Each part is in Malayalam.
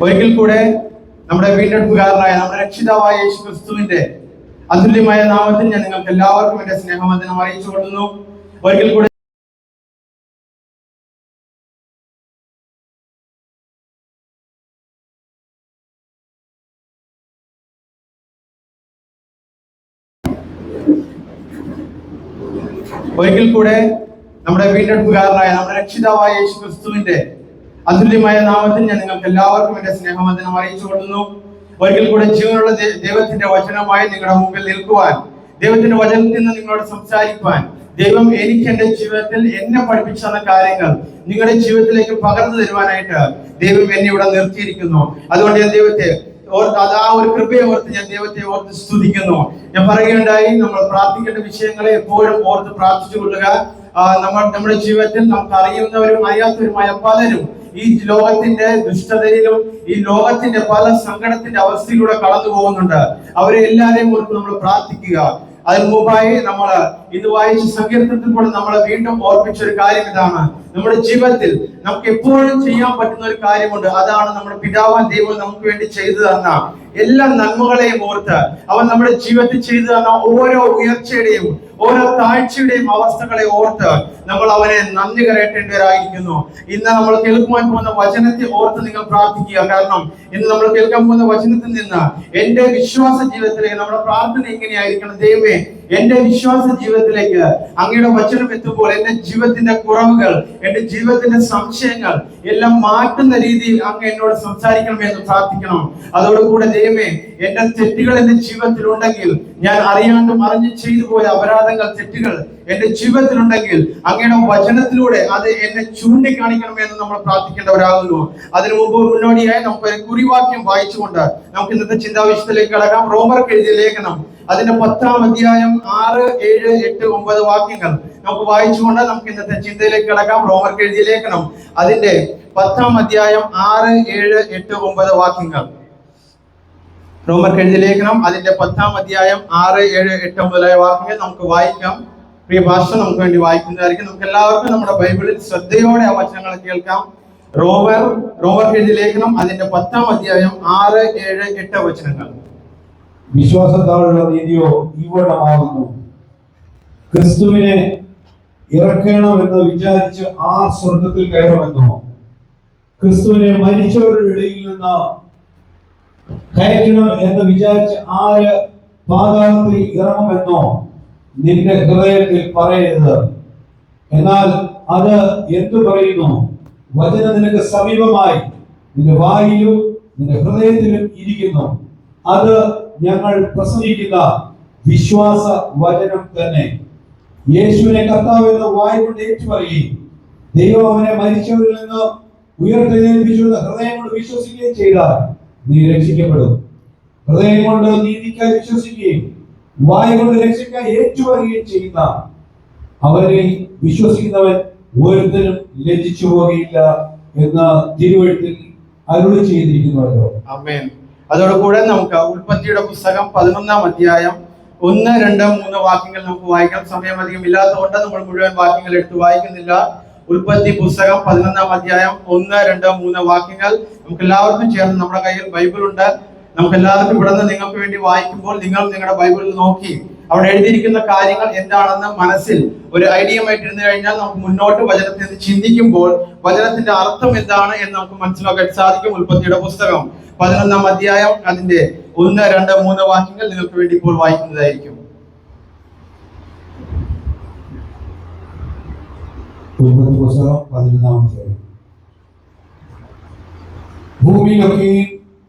ഒരിക്കൽ കൂടെ നമ്മുടെ വീണ്ടെടുപ്പുകാരനായ നമ്മുടെ രക്ഷിതാവായ യേശു ക്രിസ്തുവിന്റെ അതുല്യമായ നാമത്തിൽ ഞാൻ നിങ്ങൾക്ക് എല്ലാവർക്കും എന്റെ സ്നേഹവന്ദനം അറിയിച്ചു കൊള്ളുന്നു. ഒരിക്കൽ കൂടെ നമ്മുടെ വീണ്ടെടുപ്പുകാരനായ നമ്മുടെ രക്ഷിതാവായ യേശു ക്രിസ്തുവിന്റെ അതുല്യമായ നാമത്തിൽ ഞാൻ നിങ്ങൾക്ക് എല്ലാവർക്കും എന്റെ സ്നേഹവന്ദനം അറിയിച്ചു കൊള്ളുന്നു. ഒരിക്കൽ കൂടെ ജീവനുള്ള ദൈവത്തിന്റെ വചനമായി നിങ്ങളുടെ മുമ്പിൽ നിൽക്കുവാൻ, ദൈവത്തിന്റെ വചനത്തിൽ നിന്ന് നിങ്ങളോട് സംസാരിക്കുവാൻ, ദൈവം എനിക്ക് എന്റെ ജീവിതത്തിൽ എന്നെ പഠിപ്പിച്ചു തന്ന കാര്യങ്ങൾ നിങ്ങളുടെ ജീവിതത്തിലേക്ക് പകർന്നു തരുവാനായിട്ട് ദൈവം എന്നെ ഇവിടെ നിർത്തിയിരിക്കുന്നു. അതുകൊണ്ട് ഞാൻ ദൈവത്തെ ആ ഒരു കൃപയെ ഓർത്ത് ഞാൻ ദൈവത്തെ ഓർത്ത് സ്തുതിക്കുന്നു. ഞാൻ പറയുകയുണ്ടായി, നമ്മൾ പ്രാർത്ഥിക്കേണ്ട വിഷയങ്ങളെ എപ്പോഴും ഓർത്ത് പ്രാർത്ഥിച്ചു കൊള്ളുക. നമ്മുടെ ജീവിതത്തിൽ നമുക്ക് അറിയുന്നവരും അറിയാത്തവരുമായ പലരും ഈ ലോകത്തിന്റെ ദുഷ്ടതയിലും ഈ ലോകത്തിന്റെ പല സങ്കടത്തിന്റെ അവസ്ഥയിലൂടെ കടന്നു പോകുന്നുണ്ട്. അവരെ എല്ലാവരെയും ഓർത്ത് നമ്മൾ പ്രാർത്ഥിക്കുക. അതിന് മുമ്പായി നമ്മൾ ഇന്ന് വായിച്ച സങ്കീർത്തനത്തിൽ കൂടെ നമ്മളെ വീണ്ടും ഓർപ്പിച്ച ഒരു കാര്യം ഇതാണ്: നമ്മുടെ ജീവിതത്തിൽ നമുക്ക് എപ്പോഴും ചെയ്യാൻ പറ്റുന്ന ഒരു കാര്യമുണ്ട്. അതാണ് നമ്മുടെ പിതാവാൻ ദൈവം നമുക്ക് വേണ്ടി ചെയ്തു തന്ന എല്ലാ നന്മകളെയും ഓർത്ത്, അവൻ നമ്മുടെ ജീവിതത്തിൽ ചെയ്തു തന്ന ഓരോ ഉയർച്ചയുടെയും ഓരോ താഴ്ചയുടെയും അവസ്ഥകളെ ഓർത്ത് നമ്മൾ അവനെ നന്ദി കരയേണ്ടവരായിരിക്കുന്നു. ഇന്ന് നമ്മൾ കേൾക്കുവാൻ പോകുന്ന വചനത്തെ ഓർത്ത് നിങ്ങൾ പ്രാർത്ഥിക്കുക. കാരണം ഇന്ന് നമ്മൾ കേൾക്കാൻ പോകുന്ന വചനത്തിൽ നിന്ന് എന്റെ വിശ്വാസ ജീവിതത്തിലേക്ക് നമ്മുടെ പ്രാർത്ഥന എങ്ങനെയായിരിക്കണം: ദൈവമേ, എന്റെ വിശ്വാസ ജീവിതത്തിലേക്ക് അങ്ങയുടെ വചനം എത്തുമ്പോൾ എന്റെ ജീവിതത്തിന്റെ കുറവുകൾ, എന്റെ ജീവിതത്തിന്റെ സംശയങ്ങൾ എല്ലാം മാറ്റുന്ന രീതിയിൽ അങ്ങ് എന്നോട് സംസാരിക്കണമെന്ന് പ്രാർത്ഥിക്കണം. അതോടുകൂടെ ദൈവമേ, എന്റെ തെറ്റുകൾ എന്റെ ജീവിതത്തിൽ ഉണ്ടെങ്കിൽ, ഞാൻ അറിയാണ്ടും അറിഞ്ഞു ചെയ്തു പോയ അപരാധങ്ങൾ, തെറ്റുകൾ എന്റെ ജീവിതത്തിലുണ്ടെങ്കിൽ അങ്ങയുടെ വചനത്തിലൂടെ അത് എന്നെ ചൂണ്ടിക്കാണിക്കണമെന്ന് നമ്മൾ പ്രാർത്ഥിക്കേണ്ടവരാകുന്നു. അതിനു മുമ്പ് മുന്നോടിയായി നമുക്ക് ഒരു കുറിവാക്യം വായിച്ചുകൊണ്ട് നമുക്ക് ഇന്നത്തെ ചിന്താവിഷയത്തിലേക്ക് കടക്കാം. റോമർക്ക് എഴുതിയ ലേഖനം അതിന്റെ 10-ാം അധ്യായം 6, 7, 8, 9 വാക്യങ്ങൾ നമുക്ക് വായിച്ചുകൊണ്ട് നമുക്ക് ഇന്നത്തെ ചിന്തയിലേക്ക് കടക്കാം. റോമർക്ക് എഴുതിയ ലേഖനം അതിന്റെ 10-ാം അധ്യായം 6, 7, 8, 9 വാക്യങ്ങൾ. റോമർക്ക് എഴുതിയ ലേഖനം അതിന്റെ 10-ാം അധ്യായം 6, 7, 8, 9 വാക്യങ്ങൾ നമുക്ക് വായിക്കാം. പ്രിയ ഭാഷ നമുക്ക് വേണ്ടി വായിക്കുന്നതായിരിക്കും. നമുക്ക് എല്ലാവർക്കും നമ്മുടെ ബൈബിളിൽ ശ്രദ്ധയോടെ ആ വചനങ്ങൾ കേൾക്കാം. റോമർക്ക് എഴുതിയ ലേഖനം അതിന്റെ 10-ാം അധ്യായം 6, 7, 8 വചനങ്ങൾ. വിശ്വാസത്താലുള്ള നീതിയോ ഇവണമാകുന്നു. ക്രിസ്തുവിനെ ഇറക്കണമെന്ന് വിചാരിച്ച് ആർ സ്വർഗത്തിൽ കയറുമെന്നോ? ക്രിസ്തുവിനെ മരിച്ചവരുടെ ഇടയിൽ നിന്ന് കയറ്റണം എന്ന് വിചാരിച്ച് ആര് പാതാളത്തിൽ ഇറങ്ങുമെന്നോ നിന്റെ ഹൃദയത്തിൽ പറയരുത്. എന്നാൽ അത് എന്തു പറയുന്നു? വചനം നിനക്ക് സമീപമായി, നിന്റെ വായിലും നിന്റെ ഹൃദയത്തിലും ഇരിക്കുന്നു. അത് ഞങ്ങൾ പ്രസംഗിക്കുന്ന വിശ്വാസ വചനം തന്നെ. യേശുവിനെ കർത്താവ് എന്ന് വായ് കൊണ്ട് ഏറ്റുപറയുകയും ദൈവം അവനെ മരിച്ചവരിൽ നിന്ന് ഉയർത്തെഴുന്നേൽപ്പിച്ചുവെന്ന് ഹൃദയം കൊണ്ട് വിശ്വസിക്കുകയും ചെയ്താൽ നീ രക്ഷിക്കപ്പെടും. ഹൃദയം കൊണ്ട് നീതിക്കായി വിശ്വസിക്കുകയും വായ് കൊണ്ട് രക്ഷിക്കായി ഏറ്റുപറയുകയും ചെയ്യുന്ന അവരെ വിശ്വസിക്കുന്നവൻ ഒരുത്തരും ലജ്ജിച്ചു പോകുകയില്ല എന്ന് തിരുവെഴുത്തിൽ അരുളി ചെയ്തിരിക്കുന്നുവല്ലോ. ആമേൻ. അതോടുകൂടെ നമുക്ക് ഉൽപ്പത്തിയുടെ പുസ്തകം 11-ാം അധ്യായം 1, 2, 3 വാക്യങ്ങൾ നമുക്ക് വായിക്കാം. സമയം അധികം ഇല്ലാത്തതുകൊണ്ട് നമ്മൾ മുഴുവൻ വാക്യങ്ങൾ എടുത്ത് വായിക്കുന്നില്ല. ഉൽപ്പത്തി പുസ്തകം 11-ാം അധ്യായം 1, 2, 3 വാക്യങ്ങൾ നമുക്ക് എല്ലാവർക്കും ചേർന്ന്, നമ്മുടെ കയ്യിൽ ബൈബിൾ ഉണ്ട്, നമുക്ക് എല്ലാവർക്കും ഇവിടെ നിന്ന് നിങ്ങൾക്ക് വേണ്ടി വായിക്കുമ്പോൾ നിങ്ങൾ നിങ്ങളുടെ ബൈബിളിൽ നോക്കി അവിടെ എഴുതിയിരിക്കുന്ന കാര്യങ്ങൾ എന്താണെന്ന് മനസ്സിൽ ഒരു ഐഡിയമായിട്ട് ഇരുന്നു കഴിഞ്ഞാൽ നമുക്ക് മുന്നോട്ട് വചനത്തിൽ ചിന്തിക്കുമ്പോൾ വചനത്തിന്റെ അർത്ഥം എന്താണ് എന്ന് നമുക്ക് മനസ്സിലാക്കാൻ സാധിക്കും. ഉൽപ്പത്തിയുടെ പുസ്തകം 11-ാം അധ്യായം അതിന്റെ 1, 2, 3 വാക്യങ്ങൾ നിങ്ങൾക്ക് വേണ്ടി ഇപ്പോൾ വായിക്കുന്നതായിരിക്കും. ഭൂമിയിലൊക്കെ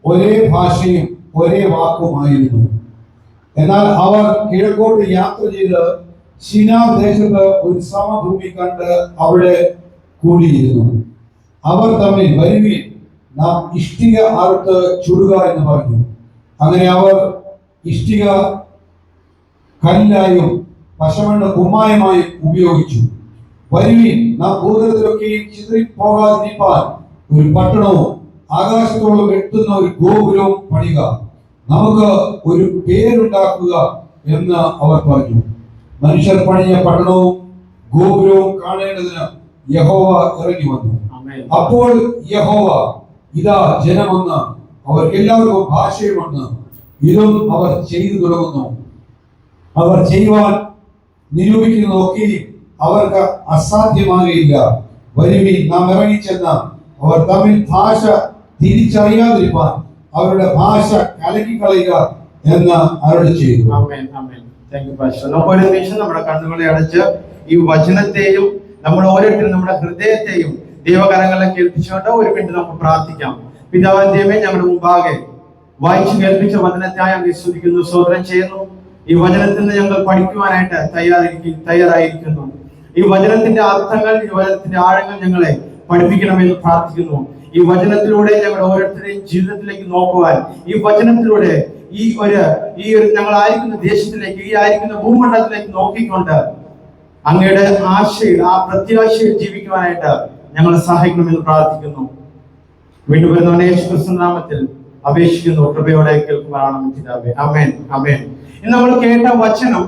ഒരേ ഭാഷയും ഒരേ വാക്കുമായിരുന്നു. എന്നാൽ അവർ കിഴക്കോട്ട് യാത്ര ചെയ്ത് ശിനാർ ദേശത്ത് ഒരു സമഭൂമി കണ്ട് അവിടെ കൂടിയിരുന്നു. അവർ തമ്മിൽ വരുവിൻ, നാം ഇഷ്ടിക അറുത്ത് ചുടുക എന്ന് പറഞ്ഞു. അങ്ങനെ അവർ ഇഷ്ടിക കല്ലായും പശമണ്ണ് കുമ്മായമായും ഉപയോഗിച്ചു. വരുവിൻ, നാം ഭൂതലത്തിലൊക്കെയും ചിതറിപ്പോകാതിരിപ്പാൻ ഒരു പട്ടണവും ആകാശത്തോളം എത്തുന്ന ഒരു ഗോപുരവും പണിക, നമുക്ക് ഒരു പേരുണ്ടാക്കുക എന്ന് അവർ പറഞ്ഞു. മനുഷ്യർ പണിയ പട്ടണവും ഗോപുരവും കാണേണ്ടതിന് യഹോവ ഇറങ്ങി വന്നു. അപ്പോൾ യഹോവ ഇതാ ജനമെന്ന്, അവർക്കെല്ലാവർക്കും ഭാഷയുമെന്ന്. ഇതും അവർ ചെയ്തു തുടങ്ങുന്നു. അവർ ചെയ്യുവാൻ നിരൂപിക്കുന്നതൊക്കെ അവർക്ക് അസാധ്യമാകയില്ല. വരുവിൻ, നാം ഇറങ്ങിച്ചെന്ന് അവർ തമ്മിൽ ഭാഷ തിരിച്ചറിയാതിരിപ്പാൻ അവരുടെ ഭാഷ കലക്കിക്കളയുക എന്ന് അരുളി ചെയ്തു. നമുക്ക് ഒരു നിമിഷം നമ്മുടെ കണ്ണുകളെ അടച്ച് ഈ വചനത്തെയും നമ്മൾ ഓരോരുത്തരും നമ്മുടെ ഹൃദയത്തെയും ദൈവകരങ്ങളെ കേൾപ്പിച്ചുകൊണ്ട് ഒരു മിനിറ്റ് നമുക്ക് പ്രാർത്ഥിക്കാം. പിതാവായ ദൈവമേ, ഞങ്ങളുടെ മുമ്പാകെ വായിച്ചു കേൾപ്പിച്ച വചനത്തെ അങ്ങ് സ്തുതിക്കുന്നു, സ്തോത്രം ചെയ്യുന്നു. ഈ വചനത്തിൽ നിന്ന് ഞങ്ങൾ പഠിക്കുവാനായിട്ട് തയ്യാറായിരിക്കുന്നു. ഈ വചനത്തിന്റെ അർത്ഥങ്ങൾ, ഈ വചനത്തിന്റെ ആഴങ്ങൾ ഞങ്ങളെ പഠിപ്പിക്കണമെന്ന് പ്രാർത്ഥിക്കുന്നു. ഈ വചനത്തിലൂടെ ഞങ്ങൾ ഓരോരുത്തരുടെയും ജീവിതത്തിലേക്ക് നോക്കുവാൻ, ഈ വചനത്തിലൂടെ ഈ ഒരു ഞങ്ങൾ ആയിരിക്കുന്ന ദേശത്തിലേക്ക്, ഈ ആയിരിക്കുന്ന ഭൂമണ്ഡലത്തിലേക്ക് നോക്കിക്കൊണ്ട് അങ്ങയുടെ ആശയിൽ, ആ പ്രത്യാശയിൽ ജീവിക്കുവാനായിട്ട് ഞങ്ങളെ സഹായിക്കണമെന്ന് പ്രാർത്ഥിക്കുന്നു. വീണ്ടും വരുന്ന യേശുക്രിസ്തു നാമത്തിൽ അപേക്ഷിക്കുന്നു, കൃപയോടെ കേൾക്കുവാനാണ് പിതാവേ. ആമേൻ, ആമേൻ. ഇന്ന് നമ്മൾ കേട്ട വചനം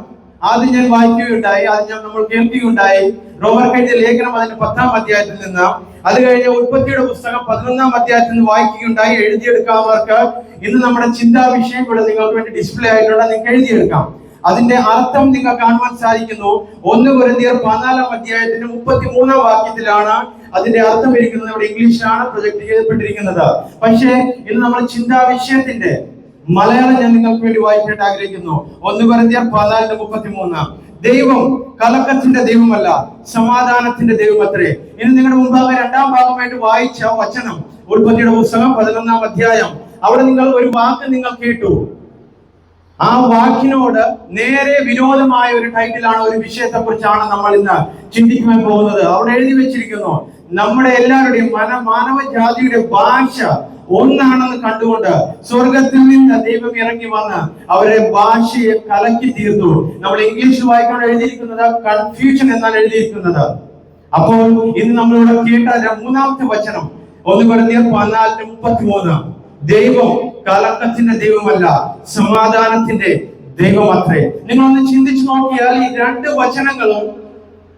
ആദ്യം ഞാൻ വായിക്കുകയുണ്ടായി, ആദ്യം നമ്മൾ കേൾക്കുകയുണ്ടായി. റോമർക്കെഴുതിയ ലേഖനം അതിന്റെ 10-ാം അധ്യായത്തിൽ നിന്ന്, അത് കഴിഞ്ഞ് ഉൽപ്പത്തിയുടെ പുസ്തകം 11-ാം അധ്യായത്തിൽ നിന്ന് വായിക്കുകയുണ്ടായി. എഴുതിയെടുക്കാത്തവർക്ക് ഇന്ന് നമ്മുടെ ചിന്താ വിഷയം ഇവിടെ നിങ്ങൾക്ക് വേണ്ടി ഡിസ്പ്ലേ ആയിട്ടുണ്ട്, നിങ്ങൾക്ക് എഴുതിയെടുക്കാം. അതിന്റെ അർത്ഥം നിങ്ങൾ കാണുവാൻ സാധിക്കുന്നു. 1 കൊരിന്ത്യർ 14-ാം അധ്യായത്തിന്റെ 33-ാം വാക്യത്തിലാണ് അതിന്റെ അർത്ഥം ഇരിക്കുന്നത്. ഇവിടെ ഇംഗ്ലീഷിലാണ് പ്രൊജക്ട് ചെയ്യപ്പെട്ടിരിക്കുന്നത്. പക്ഷേ ഇന്ന് നമ്മൾ ചിന്താ വിഷയത്തിന്റെ മലയാളം ഞാൻ നിങ്ങൾക്ക് വേണ്ടി വായിക്കാനായിട്ട് ആഗ്രഹിക്കുന്നു. 1 കൊരിന്ത്യർ 14:33. ദൈവം കലക്കത്തിന്റെ ദൈവമല്ല, സമാധാനത്തിന്റെ ദൈവമത്രേ. ഇനി നിങ്ങളുടെ മുമ്പാകെ 2-ാം ഭാഗമായിട്ട് വായിച്ച വചനം ഉൽപ്പത്തിയുടെ പുസ്തകം 11-ാം അധ്യായം. അവിടെ നിങ്ങൾ ഒരു വാക്ക് നിങ്ങൾ കേട്ടു. ആ വാക്കിനോട് നേരെ വിരോധമായ ഒരു ടൈറ്റിലാണ്, ഒരു വിഷയത്തെ കുറിച്ചാണ് നമ്മൾ ഇന്ന് ചിന്തിക്കുവാൻ പോകുന്നത്. അവിടെ എഴുതി വെച്ചിരിക്കുന്നു, നമ്മുടെ എല്ലാവരുടെയും മാനവജാതിയുടെ ഭാഷ ഒന്നാണെന്ന് കണ്ടുകൊണ്ട് സ്വർഗത്തിൽ നിന്ന് ദൈവം ഇറങ്ങി വന്ന് അവരുടെ ഭാഷയെ കലക്കി തീർത്തു. നമ്മൾ ഇംഗ്ലീഷിൽ വായിക്കാൻ എഴുതിയിരിക്കുന്നത് കൺഫ്യൂഷൻ എന്നാണ് എഴുതിയിരിക്കുന്നത്. അപ്പോൾ ഇന്ന് നമ്മളിവിടെ കേട്ട 3-ാമത്തെ വചനം 1 കൊരിന്ത്യർ 14:33. ദൈവം കലക്കത്തിന്റെ ദൈവമല്ല, സമാധാനത്തിന്റെ ദൈവമത്രേ. നിങ്ങളൊന്ന് ചിന്തിച്ചു നോക്കിയാൽ ഈ 2 വചനങ്ങളും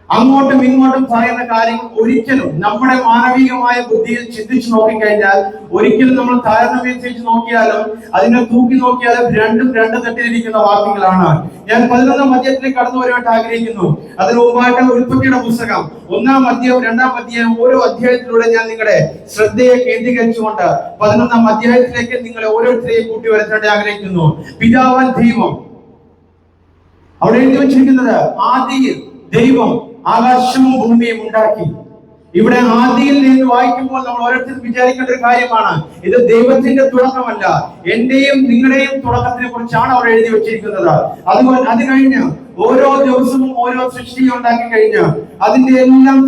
അങ്ങോട്ടും ഇങ്ങോട്ടും പറയുന്ന കാര്യങ്ങൾ ഒരിക്കലും നമ്മുടെ മാനവികമായ ബുദ്ധിയിൽ ചിന്തിച്ചു നോക്കിക്കഴിഞ്ഞാൽ, ഒരിക്കലും നമ്മൾ താരതമ്യം ചെയ്ത് നോക്കിയാലും അതിനെ തൂക്കി നോക്കിയാലും രണ്ടും 2 തട്ടിലിരിക്കുന്ന വാക്യങ്ങളാണ്. ഞാൻ 11-ാം അധ്യായത്തിലേക്ക് കടന്നു വരുവാനായിട്ട് ആഗ്രഹിക്കുന്നു. അതിന് മുമ്പായിട്ട് ഉൽപ്പത്തിയുടെ പുസ്തകം 1-ാം അധ്യായം 2-ാം അധ്യായം ഓരോ അധ്യായത്തിലൂടെ ഞാൻ നിങ്ങളുടെ ശ്രദ്ധയെ കേന്ദ്രീകരിച്ചുകൊണ്ട് 11-ാം അധ്യായത്തിലേക്ക് നിങ്ങളെ ഓരോരുത്തരെയും കൂട്ടി വരുത്താനായിട്ട് ആഗ്രഹിക്കുന്നു. പിതാവാൻ ദൈവം, അവിടെ എഴുതി വെച്ചിരിക്കുന്നത് ആദിയിൽ ദൈവം ആകാശവും ഭൂമിയും ഉണ്ടാക്കി. ഇവിടെ ആദിയിൽ നിന്ന് വായിക്കുമ്പോൾ നമ്മൾ ഓരോരുത്തരും വിചാരിക്കേണ്ട ഒരു കാര്യമാണ്, ഇത് ദൈവത്തിന്റെ തുടക്കമല്ല, എന്റെയും നിങ്ങളുടെയും തുടക്കത്തിനെ കുറിച്ചാണ് അവിടെ എഴുതി വെച്ചിരിക്കുന്നത്. അതുപോലെ അത് കഴിഞ്ഞ് ഓരോ ദിവസവും ഓരോ സൃഷ്ടി ഉണ്ടാക്കി കഴിഞ്ഞ് അതിന്റെ എല്ലാം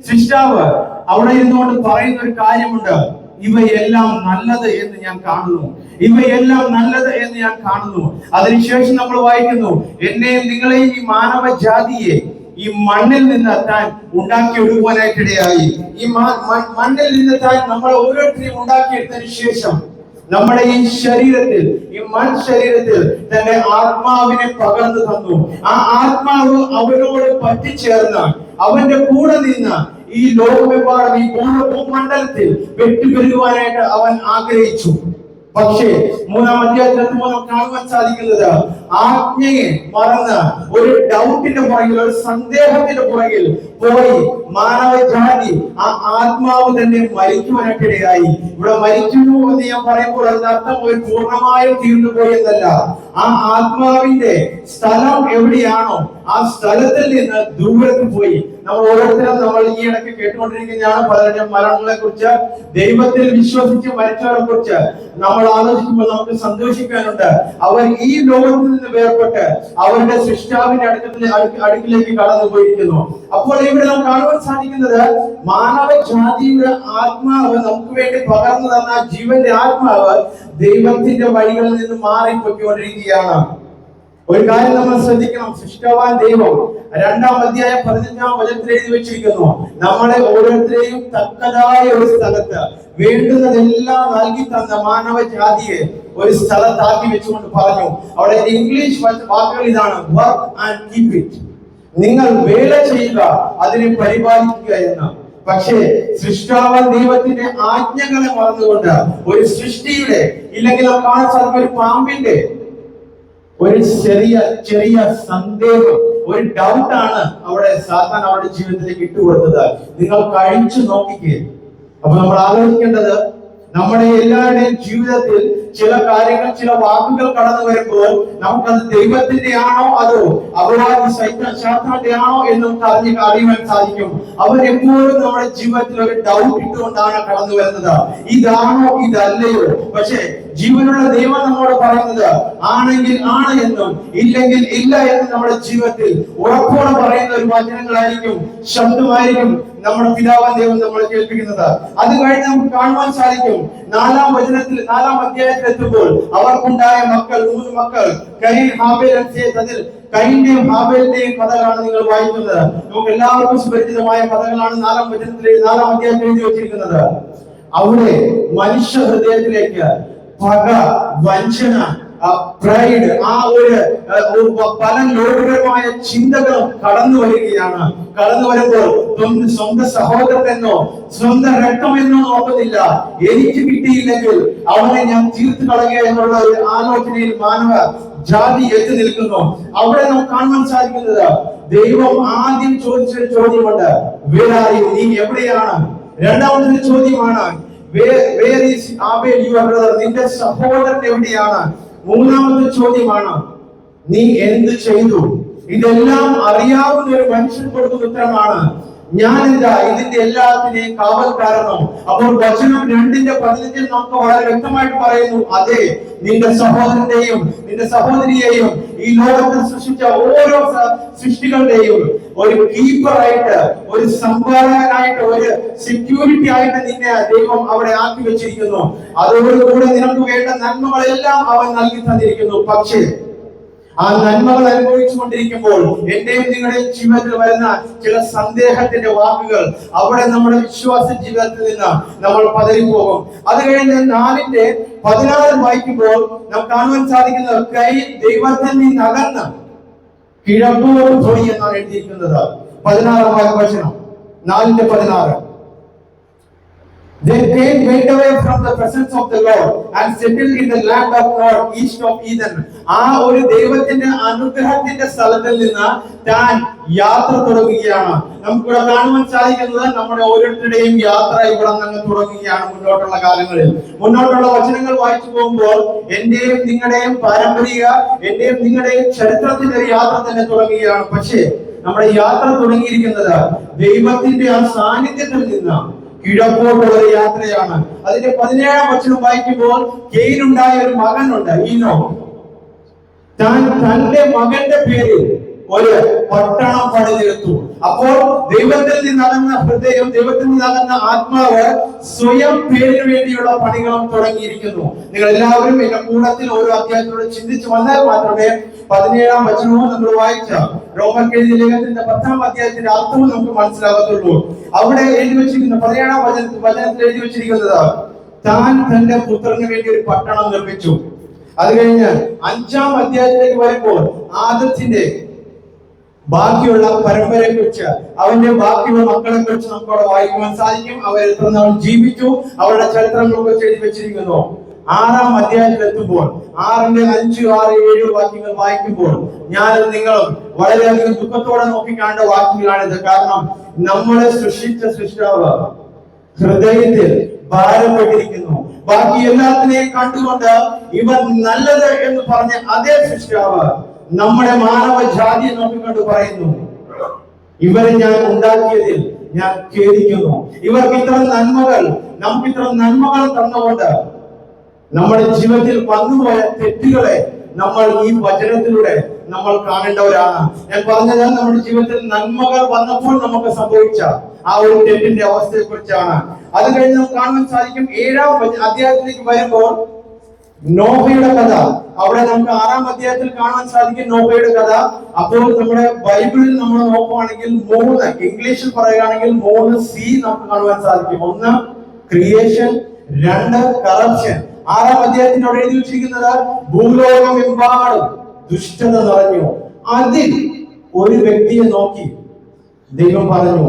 സൃഷ്ടാവ് അവിടെ ഇരുന്നുകൊണ്ട് പറയുന്ന ഒരു കാര്യമുണ്ട്, ഇവയെല്ലാം നല്ലത് എന്ന് ഞാൻ കാണുന്നു, ഇവയെല്ലാം നല്ലത് എന്ന് ഞാൻ കാണുന്നു. അതിനുശേഷം നമ്മൾ വായിക്കുന്നു, എന്നെയും നിങ്ങളെയും ഈ മാനവ ജാതിയെ ഈ മണ്ണിൽ നിന്ന് താൻ ഉണ്ടാക്കിയെടുക്കുവാനായിട്ടിടയായി. ഈ മണ്ണിൽ നിന്ന് താൻ നമ്മൾ ഓരോരുത്തരെയും ഉണ്ടാക്കിയെടുത്തതിന് ശേഷം നമ്മുടെ ഈ ശരീരത്തിൽ, ഈ ശരീരത്തിൽ തന്റെ ആത്മാവിനെ പകർന്നു തന്നു. ആ ആത്മാവ് അവനോട് പറ്റിച്ചേർന്ന് അവന്റെ കൂടെ നിന്ന് ഈ ലോകമെമ്പാടും ഈ ഭൂമണ്ഡലത്തിൽ വെട്ടിപ്പെരുകുവാനായിട്ട് അവൻ ആഗ്രഹിച്ചു. പക്ഷേ 3-ാം അധ്യായത്തിൽ നമുക്ക് കാണുവാൻ സാധിക്കുന്നത്, ആജ്ഞയെ മറന്ന് ഒരു ഡൗട്ടിന്റെ പുറകിൽ, ഒരു സന്ദേഹത്തിന്റെ പുറകിൽ പോയി മാനവജാതി ആ ആത്മാവ് തന്നെ മരിക്കുവാനായിട്ടിടയായി. ഇവിടെ മരിക്കുന്നു എന്ന് ഞാൻ പറയുമ്പോൾ അതിന്റെ അർത്ഥം ഒരു പൂർണ്ണമായും തീർന്നു പോയെന്നല്ല. ആ ആത്മാവിന്റെ സ്ഥലം എവിടെയാണോ ആ സ്ഥലത്തിൽ നിന്ന് ദൂരത്ത് പോയി. നമ്മൾ ഓരോരുത്തരും നമ്മൾ ഈ ഇടയ്ക്ക് കേട്ടുകൊണ്ടിരിക്കുന്നതാണ് പലരും മരണങ്ങളെ കുറിച്ച്, ദൈവത്തിൽ വിശ്വസിച്ച് മരിച്ചവരെ കുറിച്ച് നമ്മൾ ആലോചിക്കുമ്പോൾ നമുക്ക് സന്തോഷിക്കാനുണ്ട്. അവർ ഈ ലോകത്തിൽ നിന്ന് വേർപെട്ട് അവരുടെ സൃഷ്ടാവിന്റെ അടുക്കിലേക്ക് കടന്നു പോയിരിക്കുന്നു. അപ്പോൾ ഇവിടെ നാം കാണുവാൻ സാധിക്കുന്നത്, മാനവജാതിയുടെ ആത്മാവ് നമുക്ക് വേണ്ടി പകർന്നു തന്ന ജീവന്റെ ആത്മാവ് ദൈവത്തിന്റെ വഴികളിൽ നിന്ന് മാറിപ്പോയിക്കൊണ്ടിരിക്കുകയാണ്. ഒരു കാര്യം നമ്മൾ ശ്രദ്ധിക്കണം, സൃഷ്ടാവാൻ ദൈവം 2-ാം അധ്യായം 15-ാം വചനത്തിൽ എഴുതി വെച്ചിരിക്കുന്നു, നമ്മളെ ഓരോരുത്തരെയും തക്കതായ ഒരു സ്ഥലത്ത് വേണ്ടുന്നതെല്ലാം നൽകി തന്ന മാനവജാതിയെ ഒരു സ്ഥലത്താക്കി വെച്ചുകൊണ്ട് പറഞ്ഞു. അവിടെ ഇംഗ്ലീഷ് വാക്കുകൾ ഇതാണ്, വർക്ക് ആൻഡ് കീപ് ഇറ്റ്. നിങ്ങൾ വേല ചെയ്യുക, അതിനെ പരിപാലിക്കുക എന്ന്. പക്ഷേ സൃഷ്ടാവൻ ദൈവത്തിന്റെ ആജ്ഞകളെ മറന്നുകൊണ്ട് ഒരു സൃഷ്ടിയുടെ, ഇല്ലെങ്കിൽ നമുക്ക് കാണാൻ സാധിക്കും ഒരു പാമ്പിന്റെ ഒരു ചെറിയ ചെറിയ സന്ദേഹം, ഒരു ഡൗട്ടാണ് അവിടെ സാത്താൻ അവരുടെ ജീവിതത്തിലേക്ക് ഇട്ടുകൊടുത്തത്. നിങ്ങൾ കഴിച്ചു നോക്കിക്കേ. അപ്പൊ നമ്മൾ ആലോചിക്കേണ്ടത്, നമ്മുടെ എല്ലാവരുടെയും ജീവിതത്തിൽ ചില കാര്യങ്ങൾ, ചില വാക്കുകൾ കടന്നു വരുമ്പോൾ നമുക്കത് ദൈവത്തിന്റെ ആണോ അതോ അപവാദി ശാസ്ത്രന്റെ ആണോ എന്ന് നമുക്ക് അറിയുവാൻ സാധിക്കും. അവരെപ്പോഴും നമ്മുടെ ജീവിതത്തിൽ ഒരു ഡൗട്ട് ഇട്ടുകൊണ്ടാണ് കടന്നു വരുന്നത്. ഇതാണോ ഇതല്ലയോ? പക്ഷേ ജീവനുള്ള ദൈവം നമ്മോട് പറയുന്നത് ആണെങ്കിൽ ആണ് എന്നും ഇല്ലെങ്കിൽ ഇല്ല എന്നും നമ്മുടെ ജീവിതത്തിൽ ഉറപ്പോടെ പറയുന്ന ഒരു വചനങ്ങളായിരിക്കും, ശബ്ദമായിരിക്കും നമ്മുടെ പിതാവാൻ ദൈവം നമ്മളെ കേൾപ്പിക്കുന്നത്. അത് കഴിഞ്ഞ് നമുക്ക് കാണുവാൻ സാധിക്കും 4-ാം അധ്യായത്തിൽ എത്തുമ്പോൾ അവർക്കുണ്ടായ മക്കൾ, 3 മക്കൾ, കയീൻ, ഹാബേൽ, അതിൽ കയീന്റെയും ഹാബേലിന്റെയും കഥകളാണ് നിങ്ങൾ വായിക്കുന്നത്. നമുക്ക് എല്ലാവർക്കും സുപരിചിതമായ കഥകളാണ് 4-ാം അധ്യായത്തിൽ എഴുതി വെച്ചിരിക്കുന്നത്. അവിടെ മനുഷ്യ ഹൃദയത്തിലേക്ക് പക, വഞ്ചന, പ്രൈഡ്, ആ ഒരു പല ലോകപരമായ ചിന്തകളും കടന്നു വരികയാണ്. കടന്നു വരുമ്പോൾ സ്വന്തം സഹോദരനെന്നോ സ്വന്തം രക്തമെന്നോ നോക്കുന്നില്ല. എനിക്ക് കിട്ടിയില്ലെങ്കിൽ അവനെ ഞാൻ തീർത്തു കളയുക എന്നുള്ള ഒരു ആലോചനയിൽ മാനവ ജാതി എത്തി നിൽക്കുന്നു. അവിടെ നമുക്ക് കാണുവാൻ സാധിക്കുന്നത്, ദൈവം ആദ്യം ചോദിച്ചൊരു ചോദ്യമുണ്ട്, വേർ ആർ യു? നീ എവിടെയാണ്? രണ്ടാമത്തെ ചോദ്യമാണ്, where is Abel your brother? നിന്റെ സഹോദരൻ എവിടെയാണ്? മൂന്നാമത്തെ ചോദ്യമാണ്, നീ എന്ത് ചെയ്തു? ഇതെല്ലാം അറിയാവുന്ന ഒരു മനുഷ്യൻ കൊടുക്കുന്ന ഉത്തരമാണ്, ഞാൻ എന്താ ഇതിന്റെ എല്ലാത്തിനെയും കാവൽക്കാരനോ? അപ്പോൾ വചനം 2:15 നമുക്ക് വളരെ വ്യക്തമായിട്ട് പറയുന്നു, അതെ, നിന്റെ സഹോദരന്റെയും നിന്റെ സഹോദരിയെയും ഈ ലോകത്തിൽ സൃഷ്ടിച്ച ഓരോ സൃഷ്ടികളുടെയും ഒരു കീപ്പറായിട്ട്, ഒരു സംഭാരകനായിട്ട്, ഒരു സെക്യൂരിറ്റി ആയിട്ട് നിന്നെ ദൈവം അവിടെ ആക്കി വെച്ചിരിക്കുന്നു. അതോടുകൂടെ നിനക്ക് വേണ്ട നന്മകളെല്ലാം അവൻ നൽകി തന്നിരിക്കുന്നു. പക്ഷേ ആ നന്മകൾ അനുഭവിച്ചു കൊണ്ടിരിക്കുമ്പോൾ എന്റെയും നിങ്ങളുടെയും ജീവിതത്തിൽ വരുന്ന ചില സന്ദേഹത്തിന്റെ വാക്കുകൾ അവിടെ നമ്മുടെ വിശ്വാസ ജീവിതത്തിൽ നിന്ന് നമ്മൾ പതറിപ്പോകും. അത് കഴിഞ്ഞ് 4:16 വായിക്കുമ്പോൾ നമുക്ക് കാണുവാൻ സാധിക്കുന്നത്, കയീൻ ദൈവത്തിൽ നിന്ന് അകന്ന് കിഴക്കോട്ട് പോയി എന്നാണ് എഴുതിയിരിക്കുന്നത്. 16-ാം വചനം, 4:16. Then Cain went away from the presence of the Lord and settled in the land of Nod, east of Eden. ആ ഒരു ദൈവത്തിന്റെ അനുഗ്രഹത്തിന്റെ സ്ഥലത്തിൽ നിന്ന് താൻ യാത്ര തുടങ്ങുകയാണ്. നമുക്കിവിടെ കാണുവാൻ സാധിക്കുന്നത്, നമ്മുടെ ഓരോരുത്തരുടെയും യാത്ര ഇവിടെ നിന്ന് തുടങ്ങുകയാണ്. മുന്നോട്ടുള്ള കാലങ്ങളിൽ, മുന്നോട്ടുള്ള വചനങ്ങൾ വായിച്ചു പോകുമ്പോൾ എന്റെയും നിങ്ങളുടെയും പാരമ്പരിക, എന്റെയും നിങ്ങളുടെയും ചരിത്രത്തിന്റെ ഒരു യാത്ര തന്നെ തുടങ്ങുകയാണ്. പക്ഷേ നമ്മുടെ യാത്ര തുടങ്ങിയിരിക്കുന്നത് ദൈവത്തിന്റെ ആ സാന്നിധ്യത്തിൽ നിന്നാണ്. കിഴക്കോട്ടുള്ള ഒരു യാത്രയാണ്. അതിന്റെ 17-ാം വചനം വായിക്കുമ്പോൾ, കെയിനുണ്ടായ ഒരു മകനുണ്ട്, ഈനോ. താൻ തന്റെ മകന്റെ പേരിൽ ഒരു പട്ടണം പണിതെടുത്തു. അപ്പോൾ ദൈവത്തിൽ നിന്നകന്ന ഹൃദയം, ദൈവത്തിൽ നിന്നകന്ന ആത്മാവ് സ്വയം പേരിന് വേണ്ടിയുള്ള പണികളും തുടങ്ങിയിരിക്കുന്നു. നിങ്ങൾ എല്ലാവരും എന്റെ കൂട്ടത്തിൽ ഓരോ അധ്യായത്തിലൂടെ ചിന്തിച്ചു വന്നാൽ മാത്രമേ 17-ാം വചനവും നമ്മൾ വായിച്ച റോമർക്ക് എഴുതിയ ലേഖനത്തിന്റെ 10-ാം അധ്യായത്തിന്റെ അർത്ഥവും നമുക്ക് മനസ്സിലാകത്തുള്ളൂ. അവിടെ എഴുതി വെച്ചിരിക്കുന്ന 17-ാം വചനത്തിൽ എഴുതി വെച്ചിരിക്കുന്നത്, താൻ തന്റെ പുത്രന് വേണ്ടി ഒരു പട്ടണം നിർമ്മിച്ചു. അത് കഴിഞ്ഞ് 5-ാം അധ്യായത്തിലേക്ക് വരുമ്പോൾ ആദത്തിന്റെ ബാക്കിയുള്ള പരമ്പരയെ കുറിച്ച്, അവന്റെ ബാക്കിയുള്ള മക്കളെ കുറിച്ച് നമുക്ക് അവിടെ വായിക്കുവാൻ സാധിക്കും. അവർ എത്ര നാൾ ജീവിച്ചു, അവരുടെ ചരിത്രങ്ങളെ കുറിച്ച് എഴുതി വെച്ചിരിക്കുന്നു. 6-ാം അധ്യായത്തിൽ എത്തുമ്പോൾ 6-ന്റെ 5, 6, 7 വാക്യങ്ങൾ വായിക്കുമ്പോൾ ഞാനും നിങ്ങളും വളരെയധികം ദുഃഖത്തോടെ നോക്കിക്കാണ്ട വാക്യങ്ങളാണിത്. കാരണം നമ്മളെ സൃഷ്ടിച്ച സൃഷ്ടാവ് ഹൃദയത്തിൽ ഭാരപ്പെട്ടിരിക്കുന്നു. ബാക്കി എല്ലാത്തിനെയും കണ്ടുകൊണ്ട് ഇവർ നല്ലത് എന്ന് പറഞ്ഞ അതേ സൃഷ്ടാവ് നമ്മുടെ മാനവ ജാതിയെ നോക്കിക്കൊണ്ട് പറയുന്നു, ഇവരെ ഞാൻ ഉണ്ടാക്കിയതിൽ ഞാൻ ഖേദിക്കുന്നു. ഇവർക്ക് ഇത്ര നന്മകൾ, നമുക്ക് ഇത്ര നന്മകൾ തന്നുകൊണ്ട് നമ്മുടെ ജീവിതത്തിൽ വന്നുപോയ തെറ്റുകളെ നമ്മൾ ഈ വചനത്തിലൂടെ നമ്മൾ കാണേണ്ടവരാണ്. ഞാൻ പറഞ്ഞത്, നമ്മുടെ ജീവിതത്തിൽ നന്മകൾ വന്നപ്പോൾ നമുക്ക് സംഭവിച്ച ആ ഒരു തെറ്റിന്റെ അവസ്ഥയെ കുറിച്ചാണ്. അത് കഴിഞ്ഞ് നമുക്ക് കാണാൻ സാധിക്കും 7-ാം അധ്യായത്തിലേക്ക് വരുമ്പോൾ നോഹയുടെ കഥ. അവിടെ നമുക്ക് 6-ാം അധ്യായത്തിൽ കാണാൻ സാധിക്കും നോഹയുടെ കഥ. അപ്പോൾ നമ്മുടെ ബൈബിളിൽ നമ്മൾ നോക്കുകയാണെങ്കിൽ 3, ഇംഗ്ലീഷിൽ പറയുകയാണെങ്കിൽ 3 C നമുക്ക് കാണുവാൻ സാധിക്കും. 1 ക്രിയേഷൻ, 2 കറപ്ഷൻ. 6-ാം അധ്യായത്തിനോട് എഴുതി വെച്ചിരിക്കുന്നത്, ഭൂലോകമെമ്പാടും ദുഷ്ടത നിറഞ്ഞു. അതിൽ ഒരു വ്യക്തിയെ നോക്കി ദൈവം പറഞ്ഞു,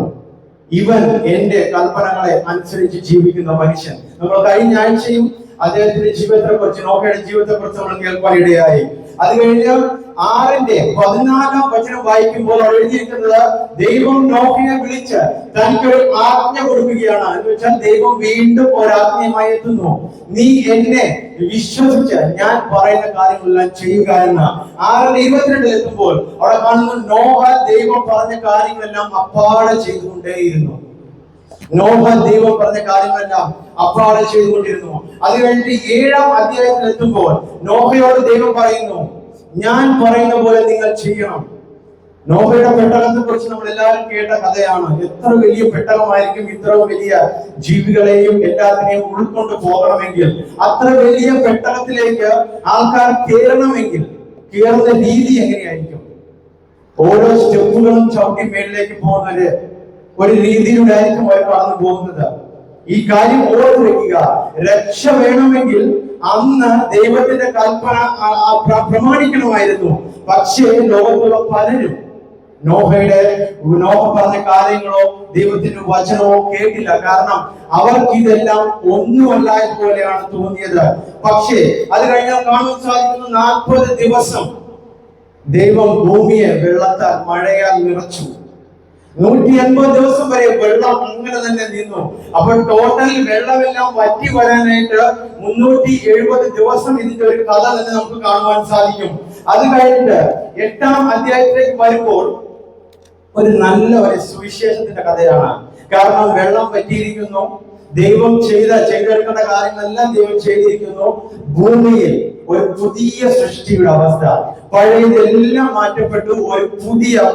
ഇവൻ എന്റെ കൽപ്പനകളെ അനുസരിച്ച് ജീവിക്കുന്ന മനുഷ്യൻ. നമ്മൾ കഴിഞ്ഞ ആഴ്ചയും അദ്ദേഹത്തിന്റെ ജീവിതത്തെ കുറിച്ച്, നോഹയുടെ ജീവിതത്തെ കുറിച്ച് നമ്മൾ കേൾക്കാൻ ഇടയായി. അത് കഴിഞ്ഞ് 6:14 വായിക്കുമ്പോൾ അവിടെ എഴുതിയിരിക്കുന്നത്, ദൈവം നോഹയെ വിളിച്ച് തനിക്കൊരു ആജ്ഞ കൊടുക്കുകയാണ്. എന്ന് വെച്ചാൽ ദൈവം വീണ്ടും ഒരാജ്ഞയുമായി എത്തുന്നു. നീ എന്നെ വിശ്വസിച്ച് ഞാൻ പറയുന്ന കാര്യങ്ങളെല്ലാം ചെയ്യുക എന്ന്. 6:22 എത്തുമ്പോൾ അവിടെ കാണുന്നു, നോഹ ദൈവം പറഞ്ഞ കാര്യങ്ങളെല്ലാം അപ്പാടെ ചെയ്തുകൊണ്ടേയിരുന്നു. നോഹ ദൈവം പറഞ്ഞ കാര്യങ്ങളെല്ലാം അപ്പാടെ ചെയ്തുകൊണ്ടിരുന്നു. അത് കഴിഞ്ഞിട്ട് 7-ാം അധ്യായത്തിൽ എത്തുമ്പോൾ നോഹയോട് ദൈവം പറയുന്നു, ഞാൻ പറയുന്ന പോലെ നിങ്ങൾ ചെയ്യണം. നോഹയുടെ പെട്ടകത്തെ കുറിച്ച് നമ്മൾ എല്ലാവരും കേട്ട കഥയാണ്. എത്ര വലിയ പെട്ടകമായിരിക്കും ഇത്ര വലിയ ജീവികളെയും എല്ലാത്തിനെയും ഉൾക്കൊണ്ട് പോകണമെങ്കിൽ. അത്ര വലിയ പെട്ടകത്തിലേക്ക് ആൾക്കാർ കയറണമെങ്കിൽ കയറുന്ന രീതി എങ്ങനെയായിരിക്കും? ഓരോ സ്റ്റെപ്പുകളും ചവിട്ടി മേളിലേക്ക് പോകുന്നത് ഒരു രീതിയിലൂടെ ആയിരിക്കും അവർ കടന്നു പോകുന്നത്. ഈ കാര്യം ഓർത്ത് വെക്കുക. രക്ഷ വേണമെങ്കിൽ അന്ന് ദൈവത്തിന്റെ കൽപ്പന പ്രമാണിക്കണമായിരുന്നു. പക്ഷേ ലോകത്തുള്ള പലരും നോഹ പറഞ്ഞ കാര്യങ്ങളോ ദൈവത്തിന്റെ വചനമോ കേട്ടില്ല. കാരണം അവർക്ക് ഇതെല്ലാം ഒന്നുമല്ലായത് പോലെയാണ് തോന്നിയത്. പക്ഷേ അത് കഴിഞ്ഞാൽ കാണാൻ സാധിക്കുന്നു, 40 ദിവസം ദൈവം ഭൂമിയെ വെള്ളത്താൽ, മഴയാൽ നിറച്ചു. 180 ദിവസം വരെ വെള്ളം അങ്ങനെ തന്നെ നിന്നു. അപ്പോൾ ടോട്ടൽ വെള്ളമെല്ലാം വറ്റി വരാനായിട്ട് 370 ദിവസം ഇതിന്റെ ഒരു കഥ തന്നെ നമുക്ക് കാണുവാൻ സാധിക്കും. അത് കഴിഞ്ഞിട്ട് 8-ാം അധ്യായത്തിലേക്ക് വരുമ്പോൾ ഒരു നല്ല ഒരു സുവിശേഷത്തിന്റെ കഥയാണ്. കാരണം വെള്ളം പറ്റിയിരിക്കുന്നു, ദൈവം ചെയ്തെടുക്കേണ്ട കാര്യങ്ങളെല്ലാം ദൈവം ചെയ്തിരിക്കുന്നു. ഭൂമിയിൽ ഒരു പുതിയ സൃഷ്ടിയുടെ അവസ്ഥ, പഴയതെല്ലാം മാറ്റപ്പെട്ടു, ഒരു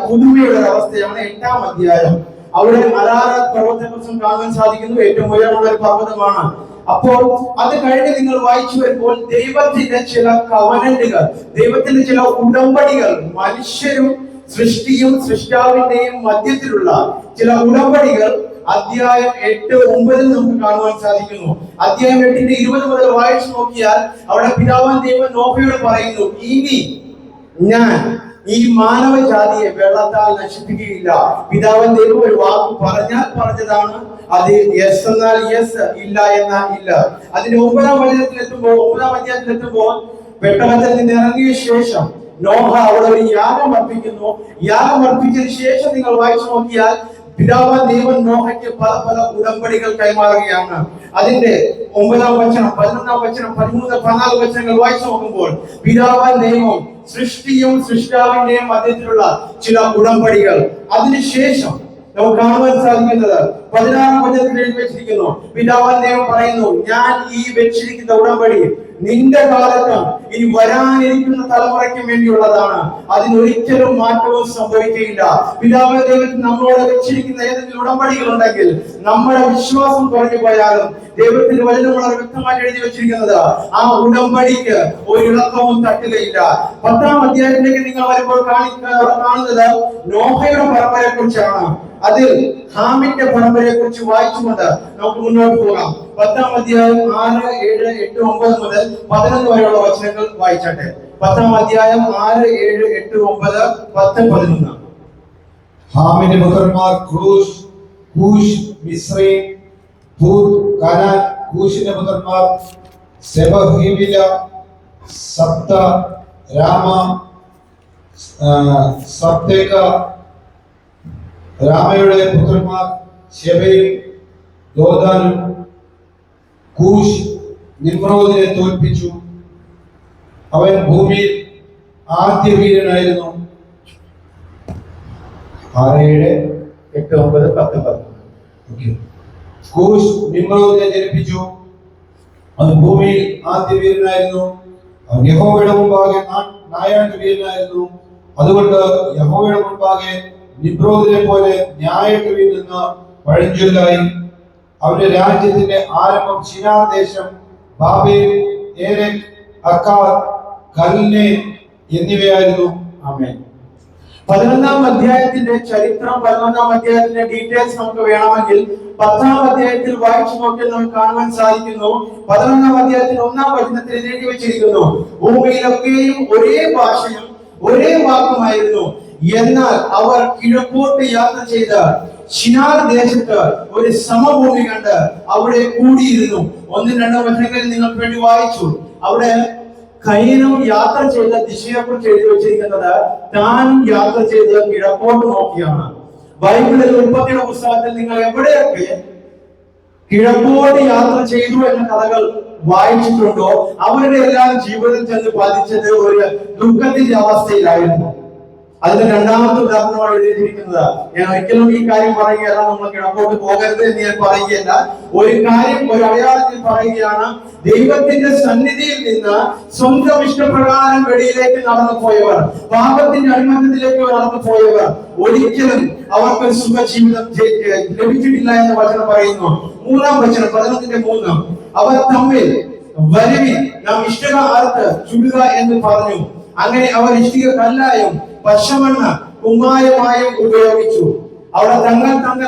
പുതുമയുടെ അവസ്ഥയാണ് 8-ാം അധ്യായം. അവിടെ അരാറാത്ത് പർവ്വതത്തെ കുറിച്ചും കാണാൻ സാധിക്കുന്നു. ഏറ്റവും ഉയരമുള്ള ഒരു പർവ്വതമാണ്. അപ്പോൾ അത് കഴിഞ്ഞ് നിങ്ങൾ വായിച്ചു വരുമ്പോൾ ദൈവത്തിന്റെ ചില കവനന്റുകൾ, ദൈവത്തിന്റെ ചില ഉടമ്പടികൾ, മനുഷ്യരും സൃഷ്ടിയും സൃഷ്ടാവിന്റെയും മധ്യത്തിലുള്ള ചില ഉടമ്പടികൾ അധ്യായം 8-9 നമുക്ക് കാണുവാൻ സാധിക്കുന്നു. അധ്യായം 8-ന്റെ 20 മുതൽ വായിച്ചു നോക്കിയാൽ അവിടെ പിതാവാൻ ദൈവം നോഹയോട് പറയുന്നു, ഇനി ഞാൻ ഈ മാനവജാതിയെ വെള്ളത്താൽ നശിപ്പിക്കുകയില്ല. പിതാവൻ ദൈവം ഒരു വാക്ക് പറഞ്ഞതാണ്. അത് യെസ് എന്നാൽ യെസ്, ഇല്ല എന്നാൽ ഇല്ല. അതിന്റെ 9-ാം അധ്യായത്തിലെത്തുമ്പോൾ പെട്ടകത്തിൽ നിന്ന് ഇറങ്ങിയ ശേഷം നോഹ അവിടെ ഒരു യാഗം അർപ്പിക്കുന്നു. യാഗം അർപ്പിച്ചതിന് ശേഷം നിങ്ങൾ വായിച്ചു നോക്കിയാൽ പിതാവാൻ ദൈവം നോഹയ്ക്ക് പല ഉടമ്പടികൾ കൈമാറുകയാണ്. അതിന്റെ 9-ാം വചനം, 11-ാം വചനം, 13, 14 വചനങ്ങൾ വായിച്ചു നോക്കുമ്പോൾ പിതാവാൻ ദൈവം സൃഷ്ടിയും സൃഷ്ടാവിന്റെയും മധ്യത്തിലുള്ള ചില ഉടമ്പടികൾ. അതിനുശേഷം നമുക്ക് കാണുവാൻ സാധിക്കുന്നത് 16-ാം വചനത്തിൽ എഴുതി വെച്ചിരിക്കുന്നു, പിതാവാൻ ദൈവം പറയുന്നു, ഞാൻ ഈ വെച്ചിരിക്കുന്ന ഉടമ്പടി നിന്റെ കാലത്തും ഇനി വരാനിരിക്കുന്ന തലമുറയ്ക്കും വേണ്ടിയുള്ളതാണ്. അതിനൊരിക്കലും മാറ്റവും സംഭവിക്കുകയില്ല. പിതാവായ ദൈവത്തിന് നമ്മളോട് വെച്ചിരിക്കുന്ന ഏതെങ്കിലും ഉടമ്പടികൾ ഉണ്ടെങ്കിൽ നമ്മുടെ വിശ്വാസം കുറഞ്ഞു പോയാലും ദൈവത്തിന്റെ വചനം വളരെ വ്യക്തമായിട്ട് എഴുതി വെച്ചിരിക്കുന്നത് ആ ഉടമ്പടിക്ക് ഒരു ഇളക്കവും തട്ടുകയില്ല. 10-ാം അധ്യായത്തിലേക്ക് നിങ്ങൾ വരുമ്പോൾ കാണുന്നത് നോഹയുടെ പരമ്പരയെ കുറിച്ചാണ്. അതിൽ ഹാമിന്റെ പരമ്പരയെ കുറിച്ച് വായിച്ചുകൊണ്ട് നമുക്ക് മുന്നോട്ട് പോകാം. 10-ാം അധ്യായം 6, 7, 8, 9 മുതൽ 11 വരെയുള്ള വചനങ്ങൾ വായിച്ചട്ടെ. 10-ാം അധ്യായം 6, 7, 8, 9, 10, 11. ഹാമിന്റെ പുത്രന്മാർ ക്രൂശ്, കൂശ്, മിസ്രൈം, പൂത്ത്, കനാൻ. കൂശിന്റെ പുത്രന്മാർ സെബഹീമില, സപ്ത, രാമ, സപ്തേക. രാമയുടെ പുത്രന്മാർ ശെബയും ദോദാനും. കൂശ് നിമ്രോദിനെ തോൽപ്പിച്ചു. അവൻ ഭൂമിയിൽ ആദ്യ വീരനായിരുന്നു. 6, 7, 8, 9, 10. കൂശ് നിമ്രോദിനെ ജനിപ്പിച്ചു. അവൻ ഭൂമിയിൽ ആദ്യ വീരനായിരുന്നു. അവൻ യഹോവയുടെ മുമ്പാകെ നായാട്ട് വീരനായിരുന്നു. അതുകൊണ്ട് യഹോവയുടെ മുമ്പാകെ നിമ്രോദിനെ പോലെ ന്യായകവിൽ നിന്ന് പഴഞ്ചൊല്ലായി. അവന്റെ രാജ്യത്തിന്റെ ആരംഭം ശിനാർ ദേശം, ബാബേൽ, ഏരെക്, അക്കാദ്, കൽനെ എന്നിവയായിരുന്നു. ആമേൻ. 11-ാം അധ്യായത്തിന്റെ ചരിത്രം, 11-ാം അധ്യായത്തിന്റെ ഡീറ്റെയിൽസ് നമുക്ക് വേണമെങ്കിൽ 10-ാം അധ്യായത്തിൽ വായിച്ചു നോക്കിയാൽ നമുക്ക് കാണുവാൻ സാധിക്കുന്നു. 11-ാം അധ്യായത്തിൽ 1-ാം വചനത്തിൽ എഴുതി വെച്ചിരിക്കുന്നു, ഭൂമിയിലൊക്കെയും ഒരേ ഭാഷയും ഒരേ വാക്കുമായിരുന്നു. എന്നാൽ അവർ കിഴക്കോട്ട് യാത്ര ചെയ്ത് ശിനാർ ദേശത്ത് ഒരു സമഭൂമി കണ്ട് അവിടെ കൂടിയിരുന്നു. 1-2 വചനങ്ങളിൽ നിങ്ങൾക്ക് വേണ്ടി വായിച്ചു. അവിടെ കയീനും യാത്ര ചെയ്ത ദിശയെ കുറിച്ച് എഴുതി വെച്ചിരിക്കുന്നത് താനും യാത്ര ചെയ്ത് കിഴക്കോട്ട് നോക്കിയാണ്. ബൈബിളിൽ ഉൽപ്പത്തിയുടെ പുസ്തകത്തിൽ നിങ്ങൾ എവിടെയൊക്കെ കിഴക്കോട്ട് യാത്ര ചെയ്തു എന്ന കഥകൾ വായിച്ചിട്ടുണ്ടോ അവരുടെ എല്ലാം ജീവിതത്തിൽ ചെന്ന് ബാധിച്ചത് ഒരു ദുഃഖത്തിന്റെ അവസ്ഥയിലായിരുന്നു. അതിന്റെ രണ്ടാമത്തെ ഉദാഹരണമാണ് എഴുതിയിരിക്കുന്നത്. ഞാൻ ഒരിക്കലും ഈ കാര്യം പറയുകയല്ല, നമ്മൾ കിഴക്കോട്ട് പോകരുത് എന്ന് ഞാൻ പറയുകയല്ല. ഒരു കാര്യം ഒരു അടയാളത്തിൽ പറയുകയാണ്. ദൈവത്തിന്റെ സന്നിധിയിൽ നിന്ന് സ്വന്തം ഇഷ്ടപ്രകാരം വെളിയിലേക്ക് നടന്നു പോയവർ, പാപത്തിന്റെ അടിമത്തത്തിലേക്ക് നടന്നു പോയവർ ഒരിക്കലും അവർക്ക് സുഖജീവിതം ലഭിച്ചിട്ടില്ല എന്ന് വചനം പറയുന്നു. 3-ാം വചനം 11-3 അവർ തമ്മിൽ വരുവിൻ നാം ഇഷ്ടിക അറുത്ത് ചുടുക എന്ന് പറഞ്ഞു. അങ്ങനെ അവർ ഇഷ്ടിക കല്ലായും പശമണ്ണ കുമ്മായമായും ഉപയോഗിച്ചു. അവിടെ തങ്ങൾ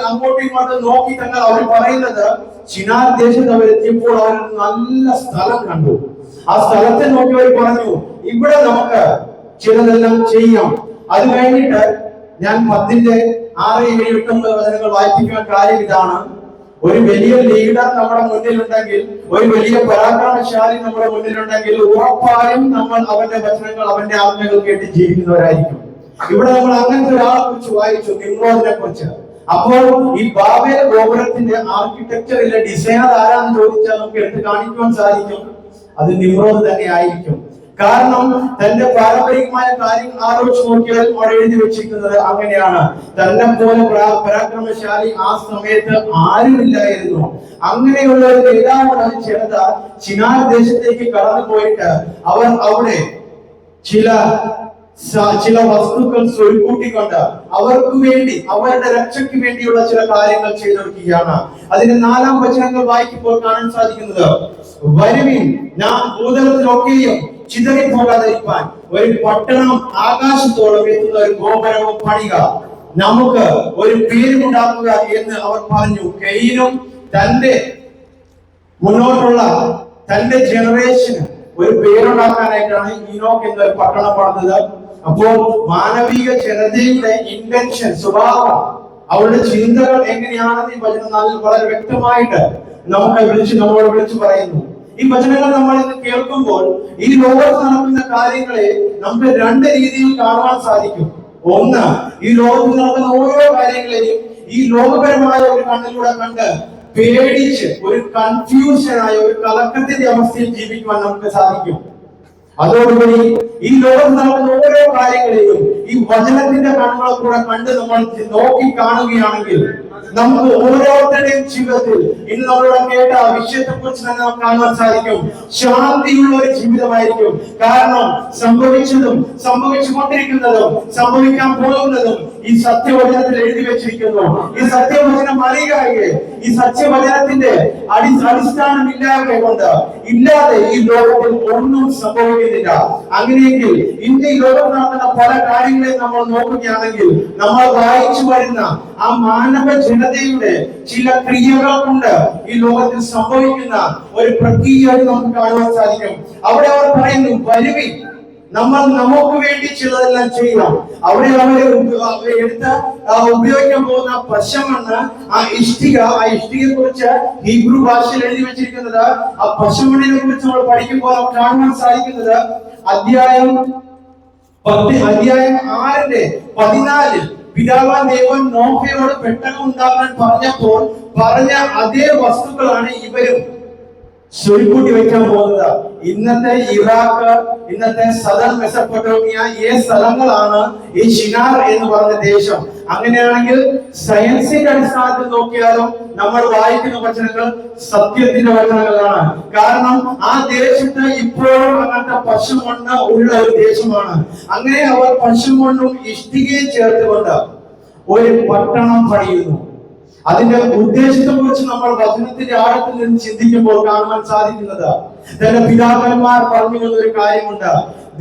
അങ്ങോട്ടും ഇങ്ങോട്ടും നോക്കി അവർ പറയുന്നത് ശിനാർ ദേശത്ത് അവരെത്തിയപ്പോൾ അവർ നല്ല സ്ഥലം കണ്ടു. ആ സ്ഥലത്തെ നോക്കി അവർ പറഞ്ഞു ഇവിടെ നമുക്ക് ചിലതെല്ലാം ചെയ്യാം. അത് കഴിഞ്ഞിട്ട് ഞാൻ 10-ന്റെ 6, 7, 8, 9 വചനങ്ങൾ വായിപ്പിക്കാൻ കാര്യം ഇതാണ്. ഒരു വലിയ ലീഡർ നമ്മുടെ മുന്നിലുണ്ടെങ്കിൽ, ഒരു വലിയ പരാക്രമശാലി നമ്മുടെ മുന്നിലുണ്ടെങ്കിൽ ഉറപ്പായും നമ്മൾ അവന്റെ വചനങ്ങൾ, അവന്റെ ആജ്ഞകൾ കേട്ട് ജീവിക്കുന്നവരായിരിക്കും. ഇവിടെ നമ്മൾ അങ്ങനത്തെ ഒരാളെ കുറിച്ച് വായിച്ചു, നിമ്രോദിനെ കുറിച്ച്. അപ്പോൾ ഈ ബാബേൽ ഗോപുരത്തിന്റെ ആർക്കിടെക്ചറിലെ ഡിസൈനർ ആരാന്ന് ചോദിച്ചാൽ നമുക്ക് എടുത്ത് കാണിക്കുവാൻ സാധിക്കും, അത് നിമ്രോദ് തന്നെ ആയിരിക്കും. കാരണം തന്റെ പാരമ്പര്യമായ കാര്യം ആലോചിച്ച് നോക്കിയാൽ അവിടെ എഴുതി വെച്ചിരിക്കുന്നത് അങ്ങനെയാണ്. തന്നെ പോലെ പരാക്രമശാലി ആ സമയത്ത് ആരുമില്ലായിരുന്നു. അങ്ങനെയുള്ള ഒരു നേതാവാണ് ജനത ശിനാർ ദേശത്തേക്ക് കടന്നു പോയിട്ട് അവർ അവിടെ ചില വസ്തുക്കൾ സ്വരുക്കൂട്ടിക്കൊണ്ട് അവർക്ക് വേണ്ടി, അവരുടെ രക്ഷയ്ക്ക് വേണ്ടിയുള്ള ചില കാര്യങ്ങൾ ചെയ്തെടുക്കുകയാണ്. അതിന്റെ 4-ാം വചനങ്ങൾ വായിക്കുമ്പോൾ കാണാൻ സാധിക്കുന്നത് വരുവിൻ നാം ഭൂതലത്തിലൊക്കെയും ചിതറിപ്പോകാതിരിക്കാൻ ഒരു പട്ടണം ആകാശത്തോളം എത്തുന്ന ഒരു ഗോപുരവും പണിക, നമുക്ക് ഒരു പേരുണ്ടാക്കുക എന്ന് അവർ പറഞ്ഞു. കയീനും തന്റെ മുന്നോട്ടുള്ള തന്റെ ജനറേഷന് ഒരു പേരുണ്ടാക്കാനായിട്ടാണ് ഈനോക്ക് എന്നൊരു പട്ടണം പണിതത്. അപ്പോൾ മാനവിക ജനതയുടെ ഇന്റൻഷൻ, സ്വഭാവം, അവരുടെ ചിന്തകൾ എങ്ങനെയാണെന്ന് ഈ വചനം വളരെ വ്യക്തമായിട്ട് നമ്മളോട് വിളിച്ചു പറയുന്നു. ഈ വചനങ്ങൾ നമ്മൾ ഇന്ന് കേൾക്കുമ്പോൾ ഈ ലോകത്ത് നടക്കുന്ന കാര്യങ്ങളെ നമുക്ക് 2 രീതിയിൽ കാണുവാൻ സാധിക്കും. ഒന്ന്, ഈ ലോകത്ത് നടക്കുന്ന ഓരോ കാര്യങ്ങളെയും ഈ ലോകപരമായ ഒരു കണ്ണിലൂടെ കണ്ട് പേടിച്ച് ഒരു കൺഫ്യൂഷനായ ഒരു കലക്കത്തിന്റെ അവസ്ഥയിൽ ജീവിക്കുവാൻ നമുക്ക് സാധിക്കും. അതോടുകൂടി ഈ ലോകത്ത് നടക്കുന്ന ഓരോ കാര്യങ്ങളെയും ഈ വചനത്തിന്റെ കണ്ണുകളെ കൂടെ കണ്ട് നമ്മൾ നോക്കി കാണുകയാണെങ്കിൽ നമുക്ക് ഓരോരുത്തരുടെയും ജീവിതത്തിൽ ഇന്ന് നമ്മളിവിടെ കേട്ട വിഷയത്തെ കുറിച്ച് തന്നെ നമുക്ക് കാണുവാൻ സാധിക്കും. ശാന്തിയുള്ള ഒരു ജീവിതമായിരിക്കും. കാരണം സംഭവിച്ചതും സംഭവിച്ചുകൊണ്ടിരിക്കുന്നതും സംഭവിക്കാൻ പോകുന്നതും ഈ സത്യവചനത്തിൽ എഴുതി വെച്ചിരിക്കുന്നു. ഈ സത്യവചനം അറിയുകയെ, ഈ സത്യവചനത്തിന്റെ അടിസ്ഥാനം ഇല്ലാതെ ഈ ലോകത്തിൽ ഒന്നും സംഭവിക്കുന്നില്ല. അങ്ങനെയെങ്കിൽ ഇന്ന് ഈ ലോകത്ത് നടക്കുന്ന പല കാര്യങ്ങളെയും നമ്മൾ നോക്കുകയാണെങ്കിൽ നമ്മൾ വായിച്ചു വരുന്ന ആ മാനവ ജനതയുടെ ചില ക്രിയകൾ കൊണ്ട് ഈ ലോകത്തിൽ സംഭവിക്കുന്ന ഒരു പ്രക്രിയ നമുക്ക് കാണുവാൻ സാധിക്കും. അവിടെ അവർ പറയുന്നു വരുവിൻ നമ്മൾ നമുക്ക് വേണ്ടി ചിലതെല്ലാം ചെയ്യണം. അവിടെ അവരെ എടുത്ത് ഉപയോഗിക്കാൻ പോകുന്ന പശമണ്ണ്, ആ ഇഷ്ടികയെ കുറിച്ച് ഹീബ്രു ഭാഷയിൽ എഴുതി വെച്ചിരിക്കുന്നത്, ആ പശമണ്ണിനെ കുറിച്ച് നമ്മൾ പഠിക്കുമ്പോൾ കാണുവാൻ സാധിക്കുന്നത് അധ്യായം 6-ന്റെ 14 പിതാവാൻ ദൈവം നോഹയോട് പെട്ടകം ഉണ്ടാക്കാൻ പറഞ്ഞപ്പോൾ പറഞ്ഞ അതേ വസ്തുക്കളാണ് ഇവരും സ്വരുക്കൂട്ടി വെക്കാൻ പോകുന്നത്. ഇന്നത്തെ ഇറാഖ്, ഇന്നത്തെ സദർ മെസപ്പൊട്ടോമിയ, ഈ സ്ഥലങ്ങളാണ് ഈ ശിനാർ എന്ന് പറഞ്ഞ ദേശം. അങ്ങനെയാണെങ്കിൽ സയൻസിന്റെ അടിസ്ഥാനത്തിൽ നോക്കിയാലും നമ്മൾ വായിക്കുന്ന വചനങ്ങൾ സത്യത്തിന്റെ വചനങ്ങളാണ്. കാരണം ആ ദേശത്ത് ഇപ്പോഴും അങ്ങനത്തെ പശുമണ്ണ് ഉള്ള ഒരു ദേശമാണ്. അങ്ങനെ അവർ പശുമണ്ണും ഇഷ്ടികയും ചേർത്തുകൊണ്ട് ഒരു പട്ടണം പണിയുന്നു. അതിന്റെ ഉദ്ദേശത്തെ കുറിച്ച് നമ്മൾ വചനത്തിന്റെ ആഴത്തിൽ നിന്ന് ചിന്തിക്കുമ്പോൾ കാണുവാൻ സാധിക്കുന്നത് തന്റെ പിതാക്കന്മാർ പറഞ്ഞു വന്ന ഒരു കാര്യമുണ്ട്.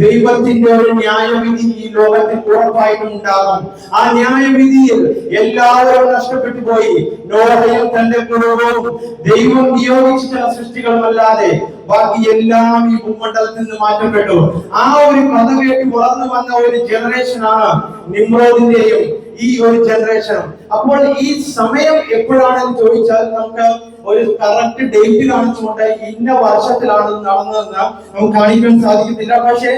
ദൈവത്തിന്റെ ഒരു ന്യായവിധി ഈ ലോകത്തിൽ ഉറപ്പായിട്ടും ഉണ്ടാകും. ആ ന്യായവിധിയിൽ എല്ലാവരും നഷ്ടപ്പെട്ടു പോയി. നോഹയും തന്റെ കുടുംബവും ദൈവം നിയോഗിച്ച ചില സൃഷ്ടികളുമല്ലാതെ ബാക്കി എല്ലാം ഈ ഭൂമണ്ഡലത്തിൽ നിന്ന് മാറ്റപ്പെട്ടു. ആ ഒരു കഥ കേട്ട് വളർന്നു വന്ന ഒരു ജനറേഷനാണ് നിമ്രോദിന്റെയും ഈ ഒരു ജനറേഷനും. അപ്പോൾ ഈ സമയം എപ്പോഴാണെന്ന് ചോദിച്ചാൽ നമുക്ക് ഒരു കറക്റ്റ് ഡേറ്റ് കാണിച്ചുകൊണ്ട് ഇന്ന വർഷത്തിലാണ് നടന്നതെന്ന് നമുക്ക് കാണിക്കാൻ സാധിക്കത്തില്ല. പക്ഷേ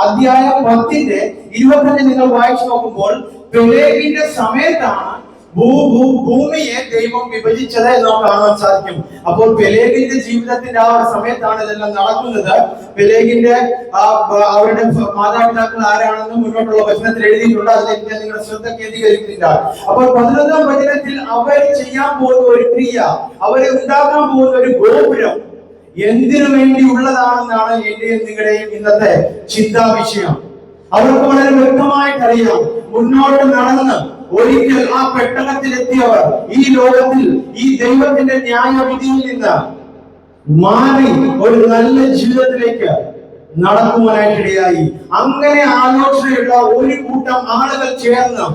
അധ്യായം 10 25 നിങ്ങൾ വായിച്ചു നോക്കുമ്പോൾ പെലേഗിന്റെ സമയത്താണ് ഭൂമിയെ ദൈവം വിഭജിച്ചത് എന്ന് നമുക്ക് കാണാൻ സാധിക്കും. അപ്പോൾ പെലേഗിന്റെ ജീവിതത്തിന്റെ ആ ഒരു സമയത്താണ് ഇതെല്ലാം നടക്കുന്നത്. പെലേഗിന്റെ അവരുടെ മാതാപിതാക്കൾ ആരാണെന്ന് മുന്നോട്ടുള്ള വചനത്തിൽ എഴുതിയിട്ടുണ്ട്. അതിലേക്ക് ഞാൻ നിങ്ങളുടെ ശ്രദ്ധ കേന്ദ്രീകരിക്കുന്നില്ല. അപ്പോൾ 11ാം വചനത്തിൽ അവർ ചെയ്യാൻ പോകുന്ന ഒരു ക്രിയ, അവരെ ഉണ്ടാക്കാൻ പോകുന്ന ഒരു ഗോപുരം എന്തിനു വേണ്ടിയുള്ളതാണെന്നാണ് എന്റെയും നിങ്ങളുടെയും ഇന്നത്തെ ചിന്താ വിഷയം. അവർക്ക് വളരെ വ്യക്തമായിട്ട് അറിയാം, മുന്നോട്ട് നടന്ന് ഒരിക്കൽ ആ പെട്ടകത്തിലെത്തിയവർ ഈ ലോകത്തിൽ ഈ ദൈവത്തിന്റെ ന്യായവിധിയിൽ നിന്ന് മാറി ഒരു നല്ല ജീവിതത്തിലേക്ക് നടക്കുവാനായിട്ടിടയായി. അങ്ങനെ ആലോചനയുള്ള ഒരു കൂട്ടം ആളുകൾ ചേർന്ന്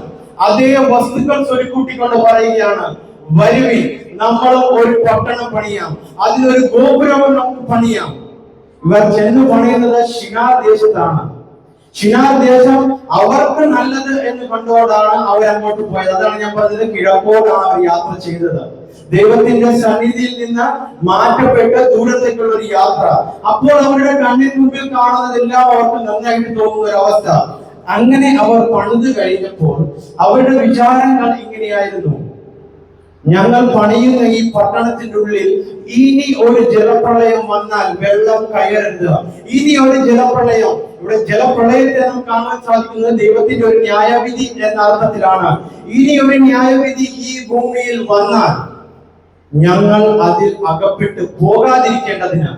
അതേ വസ്തുക്കൾ സ്വരുക്കൂട്ടിക്കൊണ്ട് പറയുകയാണ്, വരുവിൻ, നമ്മൾ ഒരു പട്ടണം പണിയാം, അതിനൊരു ഗോപുരവും നമുക്ക് പണിയാം. ഇവർ ചെന്ന് പണിയുന്നത് ഷിനാർ ദേശത്താണ്. ഷിനാർ ദേശം അവർക്ക് നല്ലത് എന്ന് കണ്ടുകൊണ്ടാണ് അവർ അങ്ങോട്ട് പോയത്. അതാണ് ഞാൻ പറഞ്ഞത്, കിഴക്കോട്ടാണ് അവർ യാത്ര ചെയ്തത്. ദൈവത്തിന്റെ സന്നിധിയിൽ നിന്ന് മാറ്റപ്പെട്ട് ദൂരത്തേക്കുള്ള ഒരു യാത്ര. അപ്പോൾ അവരുടെ കണ്ണിന് മുമ്പിൽ കാണുന്നതെല്ലാം അവർക്ക് നന്നായിട്ട് തോന്നുന്ന ഒരു അവസ്ഥ. അങ്ങനെ അവർ പണിത് കഴിഞ്ഞപ്പോൾ അവരുടെ വിചാരങ്ങൾ ഇങ്ങനെയായിരുന്നു, ഞങ്ങൾ പണിയുന്ന ഈ പട്ടണത്തിന്റെ ഉള്ളിൽ ഇനി ഒരു ജലപ്രളയം വന്നാൽ വെള്ളം കയറരുത്. ഇനി ഒരു ജലപ്രളയം, ഇവിടെ ജലപ്രളയത്തെ നമുക്ക് കാണാൻ സാധിക്കുന്നത് ദൈവത്തിന്റെ ഒരു ന്യായവിധി എന്ന അർത്ഥത്തിലാണ്. ഇനി ഒരു ന്യായവിധി ഈ ഭൂമിയിൽ വന്നാൽ ഞങ്ങൾ അതിൽ അകപ്പെട്ട് പോകാതിരിക്കേണ്ടതിന്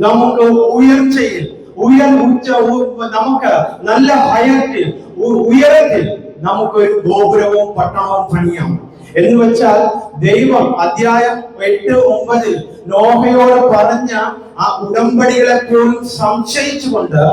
നമുക്ക് ഉയർച്ചയിൽ നമുക്ക് നല്ല ഹയത്തിൽ ഉയരത്തിൽ നമുക്കൊരു ഗോപുരവും പട്ടണവും പണിയാം എന്ന് വെച്ചാൽ ദൈവം അധ്യായം 8-9 നോഹയോട് പറഞ്ഞ ആ ഉടമ്പടികളെ പോലും സംശയിച്ചുകൊണ്ട്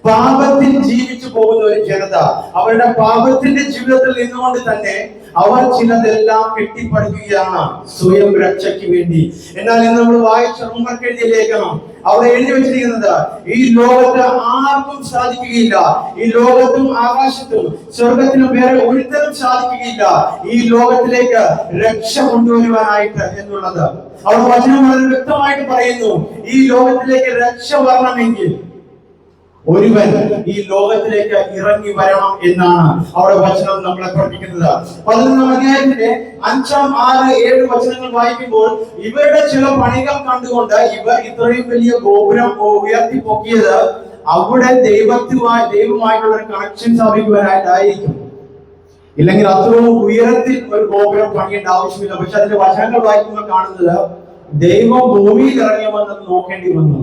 പാപത്തിൽ ജീവിച്ചു പോകുന്ന ഒരു ജനത, അവരുടെ പാപത്തിന്റെ ജീവിതത്തിൽ നിന്നുകൊണ്ട് തന്നെ അവർ ചിലതെല്ലാം കെട്ടിപ്പടുക്കുകയാണ് സ്വയം രക്ഷയ്ക്ക് വേണ്ടി. എന്നാൽ ഇന്ന് നമ്മൾ വായിച്ച റോമർക്ക് എഴുതിയ ലേഖനം അവിടെ എഴുതി വെച്ചിരിക്കുന്നത്, ഈ ലോകത്ത് ആർക്കും സാധിക്കുകയില്ല, ഈ ലോകത്തും ആകാശത്തും സ്വർഗത്തിനും വേറെ ഒരുത്തരും സാധിക്കുകയില്ല ഈ ലോകത്തിലേക്ക് രക്ഷ കൊണ്ടുവരുവാനായിട്ട് എന്നുള്ളത്. അവിടെ വചനം വളരെ വ്യക്തമായിട്ട് പറയുന്നു, ഈ ലോകത്തിലേക്ക് രക്ഷ വരണമെങ്കിൽ ഒരുവൻ ഈ ലോകത്തിലേക്ക് ഇറങ്ങി വരണം എന്നാണ് അവിടെ വചനം നമ്മളെ പഠിപ്പിക്കുന്നത്. 11ാം അധ്യായത്തിന്റെ 5, 6, 7 വചനങ്ങൾ വായിക്കുമ്പോൾ ഇവരുടെ ചില പണികൾ കണ്ടുകൊണ്ട് ഇവർ ഇത്രയും വലിയ ഗോപുരം ഉയർത്തി പൊക്കിയത് അവിടെ ദൈവമായിട്ടുള്ള ഒരു കണക്ഷൻ സ്ഥാപിക്കുവാനായിട്ടായിരിക്കും. ഇല്ലെങ്കിൽ അത്രയും ഉയരത്തിൽ ഒരു ഗോപുരം പണിയേണ്ട ആവശ്യമില്ല. പക്ഷെ അതിന്റെ വചനങ്ങൾ വായിക്കുമ്പോൾ കാണുന്നത് ദൈവം ഭൂമിയിൽ ഇറങ്ങി വന്നത് നോക്കേണ്ടി വന്നു.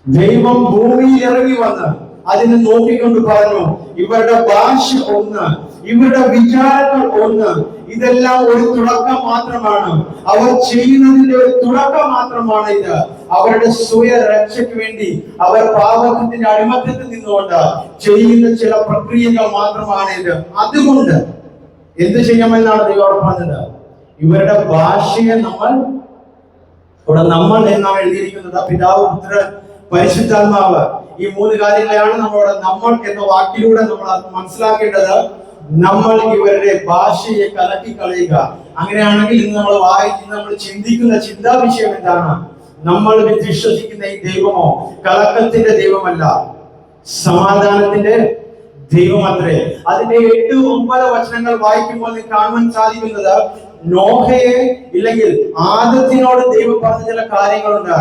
ദൈവം ഭൂമിയിൽ ഇറങ്ങി വന്ന് അതിനെ നോക്കിക്കൊണ്ട് പറഞ്ഞു, ഇവരുടെ ഭാഷ ഒന്ന്, ഇവരുടെ വിചാരങ്ങൾ ഒന്ന്, ഇതെല്ലാം ഒരു തുടക്കം മാത്രമാണ്. അവർ ചെയ്യുന്നതിന്റെ ഒരു തുടക്കം മാത്രമാണ് ഇത്. അവരുടെ സ്വയ രക്ഷയ്ക്ക് വേണ്ടി അവർ പാപത്തിന്റെ അടിമത്തത്തിൽ നിന്നുകൊണ്ട് ചെയ്യുന്ന ചില പ്രക്രിയകൾ മാത്രമാണ് ഇത്. അതുകൊണ്ട് എന്ത് ചെയ്യാമെന്നാണ് ദൈവം പറഞ്ഞത്, ഇവരുടെ ഭാഷയെ നമ്മൾ എന്നാണ് എഴുതിയിരിക്കുന്നത്. പിതാവ്, പുത്രൻ, പരിശുദ്ധാത്മാവ്, ഈ 3 കാര്യങ്ങളെയാണ് നമ്മളോട് നമ്മൾ എന്ന വാക്കിലൂടെ നമ്മൾ മനസ്സിലാക്കേണ്ടത്. നമ്മൾ ഇവരുടെ ഭാഷയെ കലക്കി കളയുക. അങ്ങനെയാണെങ്കിൽ ഇന്ന് നമ്മൾ ചിന്തിക്കുന്ന ചിന്താ വിഷയം എന്താണ്? നമ്മൾ വിശ്വസിക്കുന്ന ഈ ദൈവമോ കലക്കത്തിന്റെ ദൈവമല്ല, സമാധാനത്തിന്റെ ദൈവമത്രേ. അതിന്റെ 8-9 വചനങ്ങൾ വായിക്കുമ്പോൾ കാണാൻ സാധിക്കുന്നത്, നോഹയെ ഇല്ലെങ്കിൽ ആദത്തിനോട് ദൈവം പറഞ്ഞ ചില കാര്യങ്ങളുണ്ട്.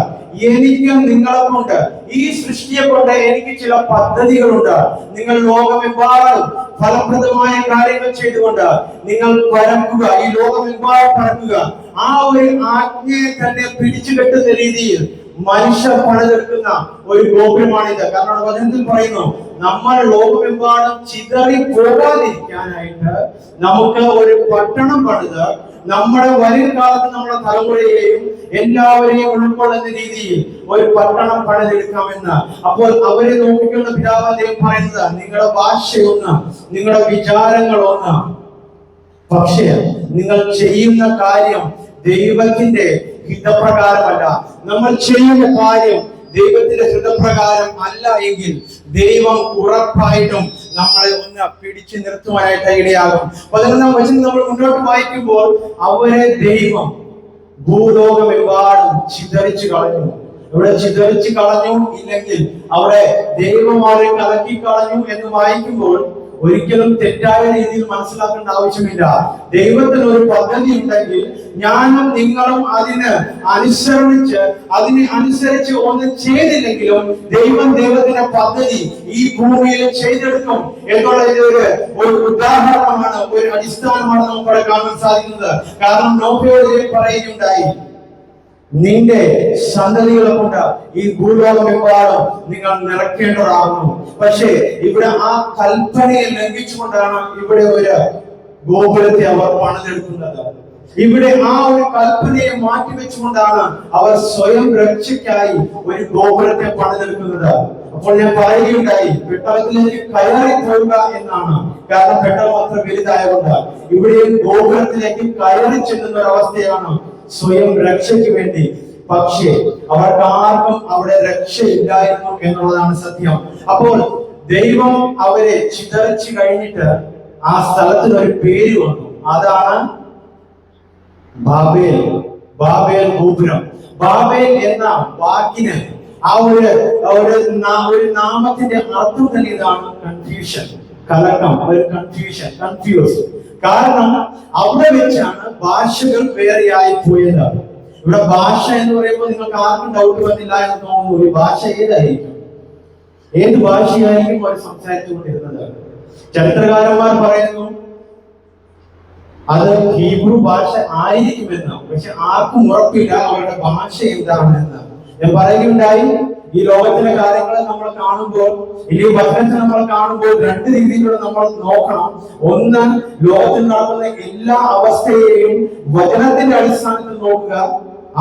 എനിക്ക് നിങ്ങളെ കൊണ്ട്, ഈ സൃഷ്ടിയെ കൊണ്ട് എനിക്ക് ചില പദ്ധതികളുണ്ട്. നിങ്ങൾ ലോകമെമ്പാടും ഫലപ്രദമായ കാര്യങ്ങൾ ചെയ്തുകൊണ്ട് നിങ്ങൾ പരക്കുക, ഈ ലോകമെമ്പാടും പരക്കുക. ആ ഒരു ആജ്ഞയെ തന്നെ പിടിച്ചു കെട്ടുന്ന രീതിയിൽ മനുഷ്യർ പണിതെടുക്കുന്ന ഒരു ഗോപുരമാണിത്. കാരണം വചനത്തിൽ പറയുന്നു, നമ്മൾ ലോകമെമ്പാടും ചിതറി പോകാതിരിക്കാനായിട്ട് നമുക്ക് ഒരു പട്ടണം പണിത് നമ്മുടെ വരും കാലത്ത് നമ്മുടെ തലമുറയെയും എല്ലാവരെയും ഉൾക്കൊള്ളുന്ന രീതിയിൽ ഒരു പട്ടണം പണിതെടുക്കാമെന്ന്. അപ്പോൾ അവരെ നോക്കിക്കൊണ്ട് പിതാവ് പറയുന്നത്, നിങ്ങളുടെ ഭാഷയൊന്ന്, നിങ്ങളുടെ വിചാരങ്ങൾ ഒന്ന്, പക്ഷേ നിങ്ങൾ ചെയ്യുന്ന കാര്യം ദൈവത്തിന്റെ ഹിതപ്രകാരമല്ല, നമ്മൾ ചെയ്യുന്ന കാര്യം ദൈവത്തിന്റെ ഹൃദയപ്രകാരം അല്ല എങ്കിൽ ദൈവം ഉറപ്പായിട്ടും നമ്മളെ ഒന്ന് പിടിച്ചു നിർത്തുവാനായിട്ട് ഇടയാകും. 11-ാം വചനം നമ്മൾ മുന്നോട്ട് വായിക്കുമ്പോൾ അവരെ ദൈവം ഭൂലോകമെമ്പാടും ചിതറിച്ചു കളഞ്ഞു. ഇവിടെ ചിതറിച്ചു കളഞ്ഞു ഇല്ലെങ്കിൽ അവിടെ ദൈവം അവരെ കലക്കി കളഞ്ഞു എന്ന് വായിക്കുമ്പോൾ ഒരിക്കലും തെറ്റായ രീതിയിൽ മനസ്സിലാക്കേണ്ട ആവശ്യമില്ല. ദൈവത്തിന് ഒരു പദ്ധതി ഉണ്ടെങ്കിൽ ഞാനും നിങ്ങളും അതിനനുസരിച്ച് ഒന്നും ചെയ്തില്ലെങ്കിലും ദൈവത്തിന്റെ പദ്ധതി ഈ ഭൂമിയിൽ ചെയ്തെടുക്കും എന്നുള്ളതിന്റെ ഒരു ഉദാഹരണമാണ്, ഒരു അടിസ്ഥാനമാണ് നമുക്കവിടെ കാണാൻ സാധിക്കുന്നത്. കാരണം നോഹയോട് പറയുകയുണ്ടായി, നിന്റെ സന്തതികളെ കൊണ്ട് ഈ ഭൂലോകമെമ്പാടും നിങ്ങൾ നിറയ്ക്കേണ്ടതാകുന്നു. പക്ഷേ ഇവിടെ ആ കൽപ്പനയെ ലംഘിച്ചുകൊണ്ടാണ് ഇവിടെ ഒരു ഗോപുരത്തെ അവർ പണിതെടുക്കുന്നത്. ഇവിടെ ആ ഒരു കൽപ്പനയെ മാറ്റിവെച്ചുകൊണ്ടാണ് അവർ സ്വയം രക്ഷയ്ക്കായി ഒരു ഗോപുരത്തെ പണിതെടുക്കുന്നത്. അപ്പോൾ ഞാൻ പറയുകയുണ്ടായി, പെട്ടകത്തിലേക്ക് കയറി പോവുക എന്നാണ്. കാരണം പെട്ടകം അത്ര വലുതായതുകൊണ്ട് ഇവിടെ ഗോപുരത്തിലേക്ക് കയറി ചെല്ലുന്ന ഒരു അവസ്ഥയാണ് സ്വയം രക്ഷയ്ക്ക് വേണ്ടി. പക്ഷേ അവർക്ക് ആർക്കും അവിടെ രക്ഷയില്ലായിരുന്നു എന്നുള്ളതാണ് സത്യം. അപ്പോൾ ദൈവം അവരെ ചിതറിച്ചു കഴിഞ്ഞിട്ട് ആ സ്ഥലത്തിന് ഒരു പേര് വന്നു. അതാണ് ബാബേൽ ഗോപുരം. ബാബേൽ എന്ന വാക്കിന് ആ ഒരു നാമത്തിന്റെ അർത്ഥം തന്നെ ഇതാണ്, കൺഫ്യൂഷൻ, കലക്കം, ഒരു കൺഫ്യൂസ്. കാരണം അവിടെ വെച്ചാണ് ഭാഷകൾ വേറെയായി പോയത്. ഇവിടെ ഭാഷ എന്ന് പറയുമ്പോൾ നിങ്ങൾക്ക് ആർക്കും ഡൗട്ട് വന്നില്ല എന്ന് തോന്നുന്നു. ഈ ഭാഷ ഏത് ഭാഷയായിരിക്കും അവർ സംസാരിച്ചുകൊണ്ടിരുന്നത്? ചരിത്രകാരന്മാർ പറയുന്നു അത് ഹീബ്രു ഭാഷ ആയിരിക്കുമെന്ന്. പക്ഷെ ആർക്കും ഉറപ്പില്ല അവരുടെ ഭാഷ എന്താണെന്ന്. ഞാൻ പറയുകയുണ്ടായി, ഈ ലോകത്തിലെ കാര്യങ്ങൾ നമ്മൾ കാണുമ്പോൾ, ഈ വചനത്തെ നമ്മൾ കാണുമ്പോൾ രണ്ട് രീതിയിലൂടെ നമ്മൾ നോക്കണം. ഒന്ന്, ലോകത്തിൽ നടക്കുന്ന എല്ലാ അവസ്ഥയെയും വചനത്തിന്റെ അടിസ്ഥാനത്തിൽ നോക്കുക.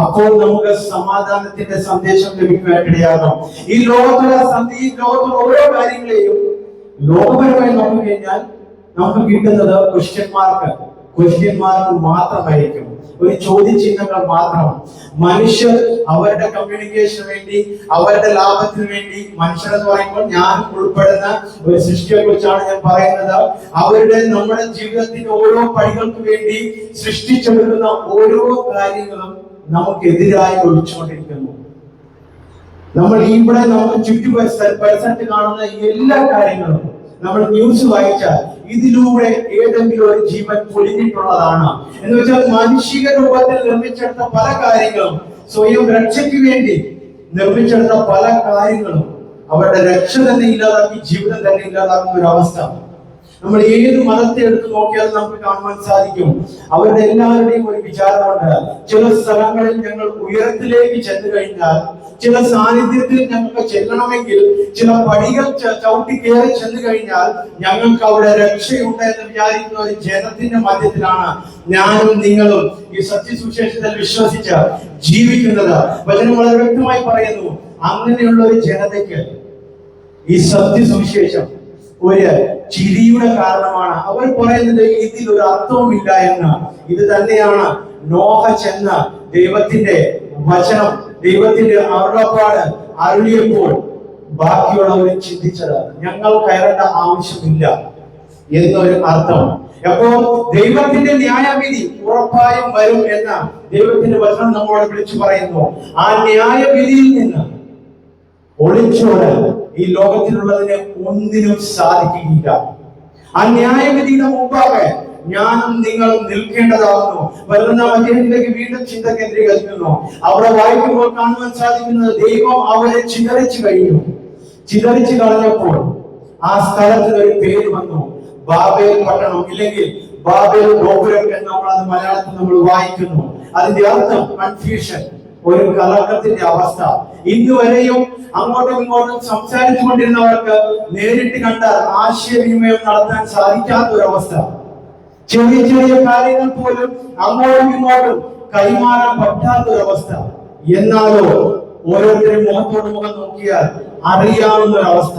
അപ്പോൾ നമുക്ക് സമാധാനത്തിന്റെ സന്ദേശം ലഭിക്കുവാനിടയാകും. ഈ ലോകത്തുള്ള ഓരോ കാര്യങ്ങളെയും ലോകപരമായി നോക്കി കഴിഞ്ഞാൽ നമുക്ക് കിട്ടുന്നത് ക്വസ്റ്റ്യന്മാർക്ക് മാത്രമായിരിക്കും, ഒരു ചോദ്യചിഹ്നങ്ങൾ മാത്രം. മനുഷ്യർ അവരുടെ കമ്മ്യൂണിക്കേഷന് വേണ്ടി, അവരുടെ ലാഭത്തിന് വേണ്ടി, മനുഷ്യരെന്ന് പറയുമ്പോൾ ഞാൻ ഉൾപ്പെടുന്ന ഒരു സൃഷ്ടിയെ കുറിച്ചാണ് ഞാൻ പറയുന്നത്. നമ്മുടെ ജീവിതത്തിന്റെ ഓരോ പണികൾക്ക് വേണ്ടി സൃഷ്ടിച്ചെടുക്കുന്ന ഓരോ കാര്യങ്ങളും നമുക്കെതിരായി ഒഴിച്ചുകൊണ്ടിരിക്കുന്നു. നമ്മൾ നമുക്ക് പരിസരത്ത് കാണുന്ന എല്ലാ കാര്യങ്ങളും നമ്മൾ ന്യൂസ് വായിച്ചാൽ ഇതിലൂടെ ഏതെങ്കിലും ഒരു ജീവൻ പൊലിഞ്ഞിട്ടുള്ളതാണ് എന്ന് വെച്ചാൽ മാനുഷിക രൂപത്തിൽ നിർമ്മിച്ചെടുത്ത പല കാര്യങ്ങളും, സ്വയം രക്ഷയ്ക്ക് വേണ്ടി നിർമ്മിച്ചെടുത്ത പല കാര്യങ്ങളും അവരുടെ രക്ഷ തന്നെ ഇല്ലാതാക്കി, ജീവിതം തന്നെ ഇല്ലാതാക്കുന്ന ഒരു അവസ്ഥ. നമ്മൾ ഏത് മതത്തെ എടുത്ത് നോക്കിയാലും നമുക്ക് കാണുവാൻ സാധിക്കും, അവരുടെ എല്ലാവരുടെയും ഒരു വിചാരമുണ്ട്. ചില സ്ഥലങ്ങളിൽ ഞങ്ങൾ ഉയരത്തിലേക്ക് ചെന്നു കഴിഞ്ഞാൽ, ചില സാന്നിധ്യത്തിൽ ഞങ്ങൾക്ക് ചെല്ലണമെങ്കിൽ ചില പടികൾ ചവിട്ടി കയറി ചെന്നു കഴിഞ്ഞാൽ ഞങ്ങൾക്ക് അവിടെ രക്ഷയുണ്ട് എന്ന് വിചാരിക്കുന്ന ഒരു ജനത്തിന്റെ മധ്യത്തിലാണ് ഞാനും നിങ്ങളും ഈ സത്യസുവിശേഷത്തിൽ വിശ്വസിച്ച് ജീവിക്കുന്നത്. വചനം വളരെ വ്യക്തമായി പറയുന്നു, അങ്ങനെയുള്ള ഒരു ജനതയ്ക്ക് ഈ സത്യസുവിശേഷം ഒരു ചിരിയുടെ കാരണമാണ്. അവർ പറയുന്നത് ഇതിൽ ഒരു അർത്ഥവുമില്ല എന്ന്. ഇത് തന്നെയാണ് നോഹ ചെന്ന ദൈവത്തിന്റെ വചനം, ദൈവത്തിന്റെ അരുളപ്പാട് അരുളിയപ്പോൾ ബാക്കിയുള്ളവർ ചിന്തിച്ചത് ഞങ്ങൾ കയറേണ്ട ആവശ്യമില്ല എന്നൊരു അർത്ഥം. അപ്പോ ദൈവത്തിന്റെ ന്യായവിധി ഉറപ്പായും വരും എന്ന ദൈവത്തിന്റെ വചനം നമ്മളോട് വിളിച്ചു പറയുന്നു. ആ ന്യായവിധിയിൽ നിന്ന് ഒളിച്ചോടാൻ ഈ ലോകത്തിലുള്ളതിനെ ഒന്നിനും സാധിക്കുകയില്ല. ആ ന്യായവിധിയുടെ മുമ്പാകെ ഞാനും നിങ്ങളും നിൽക്കേണ്ടതാകുന്നു. 11-ാം അധ്യായത്തിലേക്ക് വീണ്ടും ചിന്ത കേന്ദ്രീകരിക്കുന്നു. അവിടെ വായിക്കുമ്പോൾ കാണുവാൻ സാധിക്കുന്നത് ദൈവം അവരെ ചിതറിച്ചു കളഞ്ഞപ്പോൾ ആ സ്ഥലത്തിന് ഒരു പേര് വന്നു, ബാബേൽ പട്ടണം, ഇല്ലെങ്കിൽ ബാബേൽ ഗോപുരം എന്ന് നമ്മളത് മലയാളത്തിൽ നമ്മൾ വായിക്കുന്നു. അതിന്റെ അർത്ഥം കൺഫ്യൂഷൻ, ഒരു കലക്കത്തിന്റെ അവസ്ഥ. ഇന്നുവരെയും അങ്ങോട്ടും ഇങ്ങോട്ടും സംസാരിച്ചു കൊണ്ടിരുന്നവർക്ക് നേരിട്ട് കണ്ടാൽ ആശയവിനിമയം നടത്താൻ സാധിക്കാത്ത ഒരവസ്ഥ. ചെറിയ കാര്യങ്ങൾ പോലും അങ്ങോട്ടും ഇങ്ങോട്ടും കൈമാറാൻ പറ്റാത്ത ഒരവസ്ഥ. എന്നാലോ ഓരോരുത്തരും മുഖത്തോട് മുഖം നോക്കിയാൽ അറിയാവുന്ന ഒരവസ്ഥ.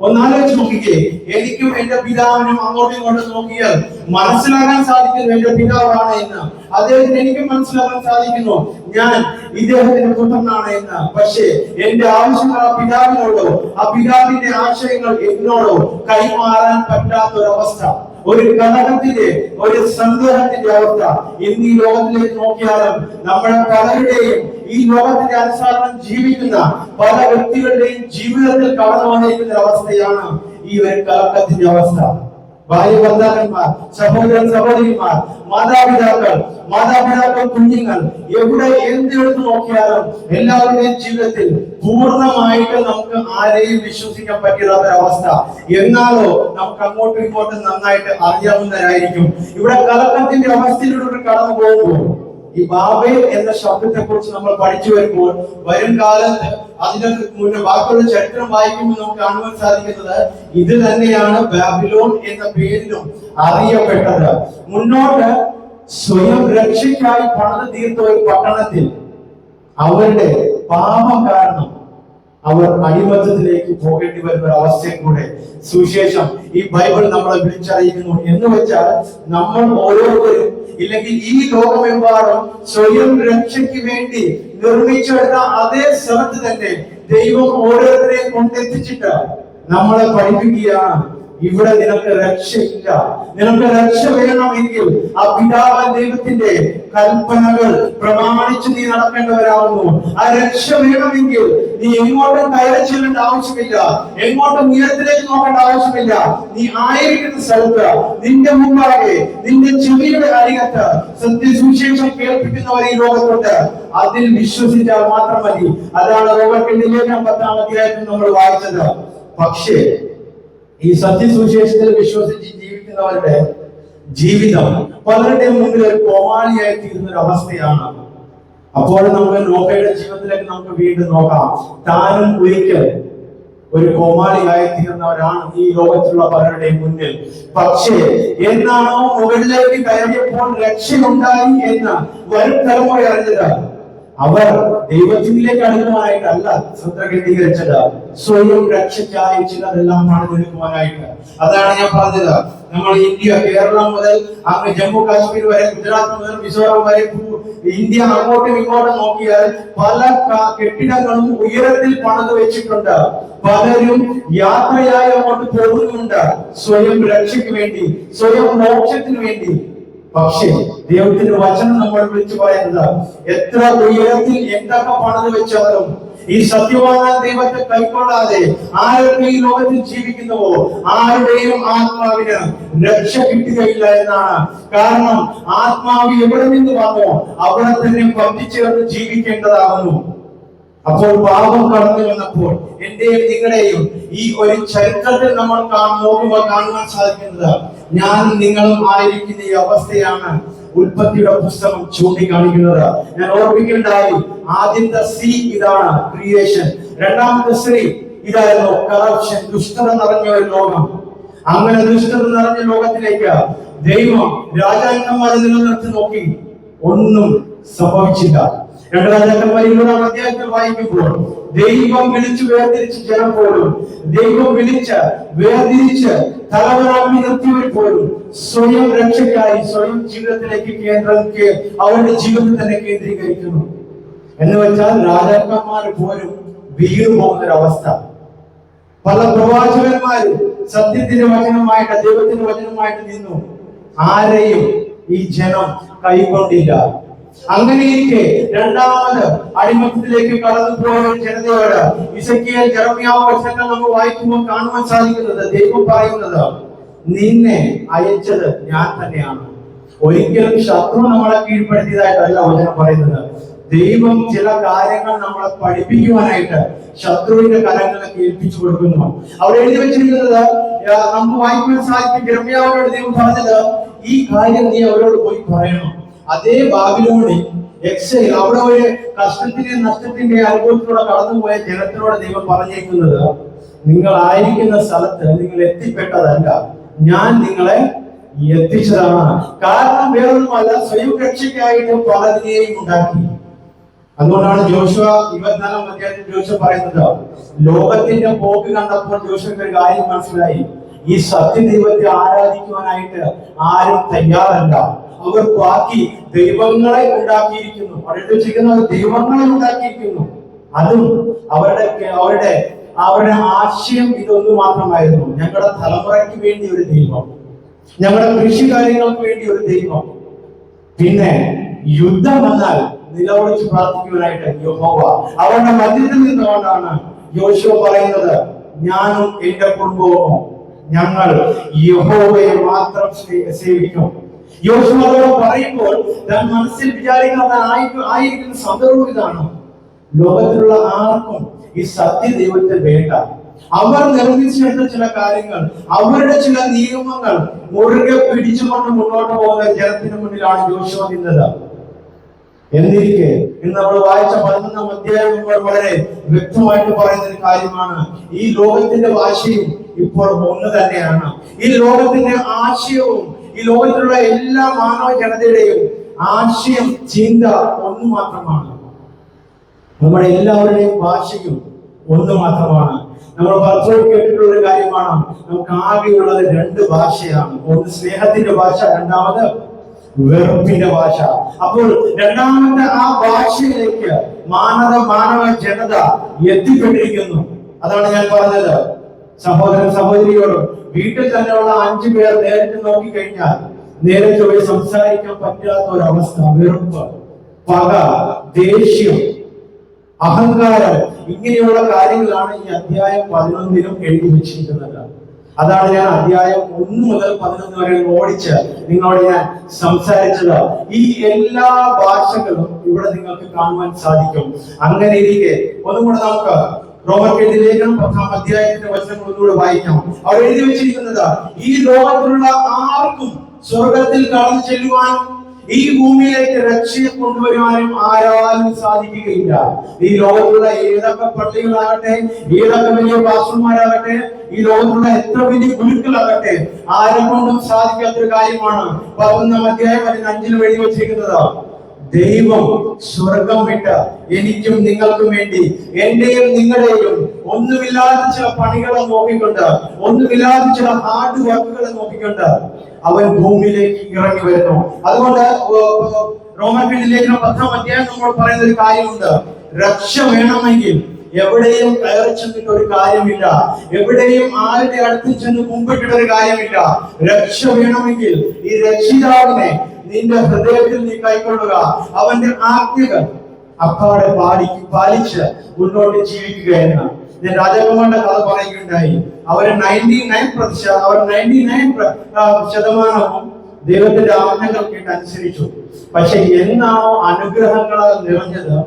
ഒന്നാലോചിച്ച് നോക്കിക്കേ, എനിക്കും എന്റെ പിതാവിനും അങ്ങോട്ടും ഇങ്ങോട്ടും നോക്കിയാൽ മനസ്സിലാക്കാൻ സാധിക്കുന്നു എന്റെ പിതാവാണ് എന്ന്. അദ്ദേഹത്തിന് എനിക്കും മനസ്സിലാക്കാൻ സാധിക്കുന്നു ഞാൻ ഇദ്ദേഹത്തിന്റെ പുത്രനാണ് എന്ന്. പക്ഷേ എന്റെ ആവശ്യങ്ങൾ ആ പിതാവിനോടോ ആ പിതാവിന്റെ ആശയങ്ങൾ എന്നോടോ കൈമാറാൻ പറ്റാത്തൊരവസ്ഥ, ഒരു കലഹത്തിന്റെ, ഒരു സന്ദേഹത്തിന്റെ അവസ്ഥ ഇന്ന് ഈ ലോകത്തിലേക്ക് നോക്കിയാലും നമ്മുടെ പലരുടെയും ഈ ലോകത്തിന്റെ അനുസാരം ജീവിക്കുന്ന പല വ്യക്തികളുടെയും ജീവിതത്തിൽ കടന്നു വന്നിരിക്കുന്ന അവസ്ഥയാണ് ഈ ഒരു കലഹത്തിന്റെ അവസ്ഥ. ഭാര്യ ഭർത്താക്കന്മാർ, സഹോദരൻ സഹോദരിമാർ, മാതാപിതാക്കൾ, കുഞ്ഞുങ്ങൾ, എവിടെ എന്തെടുത്ത് നോക്കിയാലും എല്ലാവരുടെയും ജീവിതത്തിൽ പൂർണ്ണമായിട്ട് നമുക്ക് ആരെയും വിശ്വസിക്കാൻ പറ്റില്ലാത്ത അവസ്ഥ. എന്നാലോ നമുക്ക് അങ്ങോട്ടും ഇങ്ങോട്ടും നന്നായിട്ട് അറിയാവുന്നവരായിരിക്കും. ഇവിടെ കലക്കത്തിന്റെ അവസ്ഥയിലൂടെ കടന്നു പോകുമ്പോൾ ഈ ബാബേൽ എന്ന ശബ്ദത്തെ കുറിച്ച് നമ്മൾ പഠിച്ചു വരുമ്പോൾ വരും കാലത്ത് അതിന്റെ മുന്നേ ബാക്കിയുള്ള ചരിത്രം വായിക്കുമ്പോൾ നമുക്ക് കാണുവാൻ സാധിക്കുന്നത് ഇത് തന്നെയാണ് ബാബിലോൺ എന്ന പേരിലും അറിയപ്പെട്ടത്. മുന്നോട്ട് സ്വയം രക്ഷയ്ക്കായി പണിത് തീർത്ത ഒരു പട്ടണത്തിൽ അവരുടെ പാപം കാരണം അവർ അടിമത്തത്തിലേക്ക് പോകേണ്ടി വരുന്ന ഒരു അവസ്ഥയും കൂടെ സുവിശേഷം ഈ ബൈബിൾ നമ്മളെ വിളിച്ചറിയിക്കുന്നു. എന്ന് വെച്ചാൽ നമ്മൾ ഓരോരുത്തരും ഇല്ലെങ്കിൽ ഈ ലോകമെമ്പാടും സ്വയം രക്ഷയ്ക്ക് വേണ്ടി നിർമ്മിച്ചെടുത്ത അതേ സ്ഥലത്ത് തന്നെ ദൈവം ഓരോരുത്തരെയും കൊണ്ടെത്തിച്ചിട്ട് നമ്മളെ പഠിപ്പിക്കുകയാണ്, ഇവിടെ നിനക്ക് രക്ഷയില്ല. നിനക്ക് രക്ഷ വേണമെങ്കിൽ ആ പിതാവായ ദൈവത്തിന്റെ കൽപ്പനകൾ പ്രമാണിച്ച് നീ നടക്കേണ്ടവരാകുന്നു. ആ രക്ഷ വേണമെങ്കിൽ നീ എങ്ങോട്ടും കയറി ചെല്ലേണ്ട ആവശ്യമില്ല, എങ്ങോട്ടും ഉയരത്തിലേക്ക് നോക്കേണ്ട ആവശ്യമില്ല. നീ ആയിരിക്കുന്ന സ്ഥലത്ത് നിന്റെ മുമ്പാകെ നിന്റെ ചെവിയുടെ അരികത്ത് സത്യസുവിശേഷം കേൾപ്പിക്കുന്നവർ ഈ ലോകത്തുണ്ട്. അതിൽ വിശ്വസിച്ചാൽ മാത്രം മതി. അതാണ് റോമർക്കെഴുതിയ ലേഖനം 10-ാം അധ്യായത്തിൽ നമ്മൾ വായിച്ചത്. പക്ഷേ ഈ സത്യസുവിശേഷത്തിൽ വിശ്വസിച്ച് ജീവിക്കുന്നവരുടെ ജീവിതം പലരുടെയും മുമ്പിൽ ഒരു കോമാളിയായി തീരുന്ന ഒരു അവസ്ഥയാണ്. അപ്പോൾ നമുക്ക് നോക്കയുടെ ജീവിതത്തിലേക്ക് നമുക്ക് വീണ്ടും നോക്കാം. താനും ഒരിക്കൽ ഒരു കോമാളിയായി തീർന്നവരാണ് ഈ ലോകത്തിലുള്ള പലരുടെയും മുന്നിൽ. പക്ഷേ എന്നാണോ മുകളിലേക്ക് കയറിയപ്പോൾ രക്ഷയുണ്ടായി എന്ന് വരും തലമുറ അറിഞ്ഞത്, അവർ ദൈവത്തിലേക്ക് അടുക്കുവാനായിട്ടല്ല ശ്രദ്ധ കേന്ദ്രീകരിച്ചത്, സ്വയം രക്ഷയ്ക്കായി ചിലതെല്ലാം പണിതെടുക്കുവാനായിട്ട്. അതാണ് ഞാൻ പറഞ്ഞത്. നമ്മൾ ഇന്ത്യ, കേരളം മുതൽ അങ്ങ് ജമ്മു കാശ്മീർ വരെ, ഗുജറാത്ത് മുതൽ മിസോറാം വരെ ഇന്ത്യ അങ്ങോട്ടും ഇങ്ങോട്ടും നോക്കിയാൽ പല കെട്ടിടങ്ങളും ഉയരത്തിൽ പണിത് വെച്ചിട്ടുണ്ട്. പലരും യാത്രയായി അങ്ങോട്ട് പോകുന്നുണ്ട് സ്വയം രക്ഷയ്ക്ക് വേണ്ടി, സ്വയം മോക്ഷത്തിന് വേണ്ടി. പക്ഷേ ദൈവത്തിന്റെ വചനം നമ്മൾ വിളിച്ചു പറയുന്നത്, എത്ര ഉയരത്തിൽ എന്തൊക്കെ പണിത് വെച്ചാലും ഈ സത്യവാനായ ദൈവത്തെ കൈക്കൊള്ളാതെ ആരൊക്കെ ഈ ലോകത്തിൽ ജീവിക്കുന്നുവോ ആരുടെയും ആത്മാവിന് രക്ഷ കിട്ടുകയില്ല എന്നാണ്. കാരണം ആത്മാവ് എവിടെ നിന്ന് വന്നോ അവിടെ തന്നെ പറ്റിച്ചേർന്ന് ജീവിക്കേണ്ടതാകുന്നു. അപ്പോൾ പാപം കടന്നു വന്നപ്പോൾ എന്റെയും നിങ്ങളുടെയും ഈ ഒരു ചരിത്രത്തിൽ നമ്മൾ നോക്കുമ്പോൾ കാണുവാൻ സാധിക്കുന്നത്, ഞാൻ നിങ്ങളും ആയിരിക്കുന്ന ഈ അവസ്ഥയാണ് ഉൽപ്പത്തിയുടെ പുസ്തകം ചൂണ്ടിക്കാണിക്കുന്നത്. ഞാൻ ഓർമ്മിക്കേണ്ടായി, ആദ്യത്തെ സി ഇതാണ് ക്രിയേഷൻ, രണ്ടാമത്തെ ശ്രീ ഇതായിരുന്നു കറപ്ഷൻ, ദുഷ്ടത നിറഞ്ഞ ഒരു ലോകം. അങ്ങനെ ദുഷ്ടത നിറഞ്ഞ ലോകത്തിലേക്ക് ദൈവം രാജാക്കന്മാരെ നിലനിർത്തി നോക്കി, ഒന്നും സംഭവിച്ചില്ല. 2 രാജാക്കന്മാർ 20-ാം അധ്യായത്തിൽ വായിക്കുമ്പോൾ ദൈവം വിളിച്ചു വേർതിരിച്ച് ജനം പോലും, ദൈവം വിളിച്ച് വേർതിരിച്ച് തലവനാക്കി നിർത്തിയവർ പോലും സ്വയം രക്ഷയ്ക്കായി സ്വയം ജീവിതത്തിലേക്ക് അവരുടെ ജീവിതം തന്നെ കേന്ദ്രീകരിക്കുന്നു. എന്ന് വെച്ചാൽ രാജാക്കന്മാർ പോലും വീണു പോകുന്നൊരവസ്ഥ. പല പ്രവാചകന്മാരും സത്യത്തിന്റെ വചനമായിട്ട്, ദൈവത്തിന്റെ വചനമായിട്ട് നിന്നു. ആരെയും ഈ ജനം കൈക്കൊണ്ടില്ല. അങ്ങനെയിരിക്കെ രണ്ടാമത് അടിമത്തത്തിലേക്ക് കടന്നുപോയ ജനതയോട് ഇസക്കിയേൽ, ജെറമ്യാവ് വചനങ്ങൾ നമ്മൾ വായിക്കുമ്പോൾ കാണുവാൻ സാധിക്കുന്നത്, ദൈവം പറയുന്നത്, നിന്നെ അയച്ചത് ഞാൻ തന്നെയാണ്. ഒരിക്കലും ശത്രു നമ്മളെ കീഴ്പ്പെടുത്തിയതായിട്ടല്ല വചനം പറയുന്നത്. ദൈവം ചില കാര്യങ്ങൾ നമ്മളെ പഠിപ്പിക്കുവാനായിട്ട് ശത്രുവിന്റെ കരങ്ങളിലേക്ക് ഏൽപ്പിച്ചു കൊടുക്കുന്നു. അവിടെ എഴുതി വെച്ചിരിക്കുന്നത് നമുക്ക് വായിക്കുവാൻ സാധിക്കും. ജെറമ്യാവിനോട് ദൈവം പറഞ്ഞത്, ഈ കാര്യം നീ അവരോട് പോയി പറയണം. അതേ ബാബിലോണിൽ എക്സൈൽ, അവിടെ ഒരു കഷ്ടത്തിന്റെ നഷ്ടത്തിന്റെ അനുഭവത്തിലൂടെ കടന്നുപോയ ജനത്തിനോട് ദൈവം പറഞ്ഞേക്കുന്നത്, നിങ്ങൾ ആയിരിക്കുന്ന സ്ഥലത്ത് നിങ്ങൾ എത്തിപ്പെട്ടതല്ല, ഞാൻ നിങ്ങളെ എത്തിച്ചതാണ്. കാരണം വേറൊന്നുമല്ല, സ്വയം രക്ഷയ്ക്കായിട്ട് പലതിനെയും ഉണ്ടാക്കി. അതുകൊണ്ടാണ് ജോഷുവ 24-ാം അധ്യായത്തിൽ ജോഷുവ പറയുന്നത്, ലോകത്തിന്റെ പോക്ക് കണ്ടപ്പോൾ ജോഷുവയ്ക്ക് ഒരു കാര്യം മനസ്സിലായി. ഈ സത്യദൈവത്തെ ആരാധിക്കുവാനായിട്ട് ആരും തയ്യാറല്ല. അവർ ബാക്കി ദൈവങ്ങളെ ഉണ്ടാക്കിയിരിക്കുന്നു. അവിടെ വെച്ചിരിക്കുന്ന ദൈവങ്ങളെ ഉണ്ടാക്കിയിരിക്കുന്നു. അതും അവരുടെ ആശയം ഇതൊന്നു മാത്രമായിരുന്നു: ഞങ്ങളുടെ തലമുറയ്ക്ക് വേണ്ടി ഒരു ദൈവം, ഞങ്ങളുടെ കൃഷി കാര്യങ്ങൾക്ക് വേണ്ടി ഒരു ദൈവം. പിന്നെ യുദ്ധം വന്നാൽ നിലവിളിച്ച് പ്രാർത്ഥിക്കുവാനായിട്ട് യഹോവ അവരുടെ മധ്യത്തിൽ നിന്നുകൊണ്ടാണ് യോശുവ പറയുന്നത്, ഞാനും എന്റെ കുടുംബവും ഞങ്ങൾ യഹോവയെ മാത്രം സേവിക്കും. യോശുവ അതോട് പറയുമ്പോൾ ഞാൻ മനസ്സിൽ വിചാരിക്കുന്നത് ആയിരിക്കുന്ന സന്ദർഭം ഇതാണ്: ലോകത്തിലുള്ള ആർക്കും ഈ സത്യദൈവത്തെ വേണ്ട. അവർ നിർമ്മിച്ചെടുത്ത ചില കാര്യങ്ങൾ, അവരുടെ ചില നിയമങ്ങൾ മുറുകെ പിടിച്ചുകൊണ്ട് മുന്നോട്ട് പോകുന്ന ജനത്തിന് മുന്നിലാണ് യോശുവ നിന്നത്. എന്നിരിക്കെ ഇന്ന് നമ്മൾ വായിച്ച 11-ാം അധ്യായം വളരെ വ്യക്തമായിട്ട് പറയുന്ന ഒരു കാര്യമാണ്: ഈ ലോകത്തിന്റെ ഭാഷയും ഇപ്പോൾ ഒന്ന് തന്നെയാണ്. ഈ ലോകത്തിന്റെ ആശയവും ഈ ലോകത്തിലുള്ള എല്ലാ മാനവ ജനതയുടെയും ആശയം, ചിന്ത ഒന്ന് മാത്രമാണ്. നമ്മുടെ എല്ലാവരുടെയും ഭാഷയും ഒന്ന് മാത്രമാണ്. നമ്മൾ പലപ്പോഴും കേട്ടിട്ടുള്ള ഒരു കാര്യമാണ്, നമുക്ക് ആകെയുള്ളത് 2 ഭാഷയാണ്. ഒന്ന് സ്നേഹത്തിന്റെ ഭാഷ, രണ്ടാമത് വെറുപ്പിന്റെ ഭാഷ. അപ്പോൾ രണ്ടാമത്തെ ആ ഭാഷയിലേക്ക് മാനവ ജനത എത്തിപ്പെട്ടിരിക്കുന്നു. അതാണ് ഞാൻ പറഞ്ഞത്. സഹോദരൻ സഹോദരിയോടും വീട്ടിൽ തന്നെയുള്ള 5 പേർ നേരിട്ട് നോക്കിക്കഴിഞ്ഞാൽ നേരെ ചൊവ്വേ സംസാരിക്കാൻ പറ്റാത്ത ഒരവസ്ഥ. വെറുപ്പ്, പക, ദേഷ്യം, അഹങ്കാരം, ഇങ്ങനെയുള്ള കാര്യങ്ങളാണ് ഈ അധ്യായം 11-ലും എഴുതി വെച്ചിരിക്കുന്നത്. അതാണ് ഞാൻ അധ്യായം 1 മുതൽ 11 വരെ ഓടിച്ച് നിങ്ങളോട് ഞാൻ സംസാരിച്ചത്. ഈ എല്ലാ ഭാഷകളും ഇവിടെ നിങ്ങൾക്ക് കാണുവാൻ സാധിക്കും. അങ്ങനെ ഇരിക്കെ ഒന്നുകൂടെ നമുക്ക് റോമർക്കെഴുതിയ ലേഖനം 10-ാം അധ്യായത്തിന്റെ വചനങ്ങൾ ഒന്നുകൂടെ വായിക്കാം. അവിടെ എഴുതി വെച്ചിരിക്കുന്നത്, ഈ ലോകത്തിലുള്ള ആർക്കും സ്വർഗത്തിൽ കടന്നു ചെല്ലുവാനും ഈ ഭൂമിയിലേക്ക് രക്ഷയെ കൊണ്ടുവരുവാനും ആരാലും സാധിക്കുകയില്ല. ഈ ലോകത്തുള്ള ഏതൊക്കെ പള്ളികളാകട്ടെ, ഏതൊക്കെ വലിയ പാസ്റ്റർമാരാകട്ടെ, ഈ ലോകത്തുള്ള എത്ര വലിയ ഗുരുക്കളാകട്ടെ, ആരെ കൊണ്ടും സാധിക്കാത്തൊരു കാര്യമാണ് 11-ാം അധ്യായം 5-ലും എഴുതി വെച്ചിരിക്കുന്നത്. ദൈവം സ്വർഗം വിട്ട് എനിക്കും നിങ്ങൾക്കും വേണ്ടി, എന്റെയും നിങ്ങളുടെയും ഒന്നുമില്ലാത്ത ചില പണികളെ നോക്കിക്കൊണ്ട്, ഒന്നുമില്ലാത്ത ചില ഹാർഡ് വർക്കുകളെ നോക്കിക്കൊണ്ട് അവൻ ഭൂമിയിലേക്ക് ഇറങ്ങി വരുന്നു. അതുകൊണ്ട് റോമർക്കെഴുതിയ ലേഖനം 10-ാം അധ്യായം നമ്മൾ പറയുന്ന ഒരു കാര്യമുണ്ട്: രക്ഷ വേണമെങ്കിൽ എവിടെയും കയറി ചെന്നിട്ട് ഒരു കാര്യമില്ല, എവിടെയും ആരുടെ അടുത്ത് ചെന്ന് മുമ്പിട്ടിട്ട് ഒരു കാര്യമില്ല. രക്ഷ വേണമെങ്കിൽ ഈ രക്ഷിതാവിനെ നിന്റെ ഹൃദയത്തിൽ നീ കൈക്കൊള്ളുക, അവന്റെ ആജ്ഞകൾ അപ്പാടെ പാലിച്ച് മുന്നോട്ട് ജീവിക്കുക എന്ന്. ഞാൻ രാജാക്കന്മാരുടെ കഥ പറയുകയുണ്ടായി. അവർ 99% ദൈവത്തിന്റെ ആജ്ഞകൾ കേട്ട് അനുസരിച്ചു. പക്ഷെ എന്നാണോ അനുഗ്രഹങ്ങളാൽ നിറഞ്ഞത്,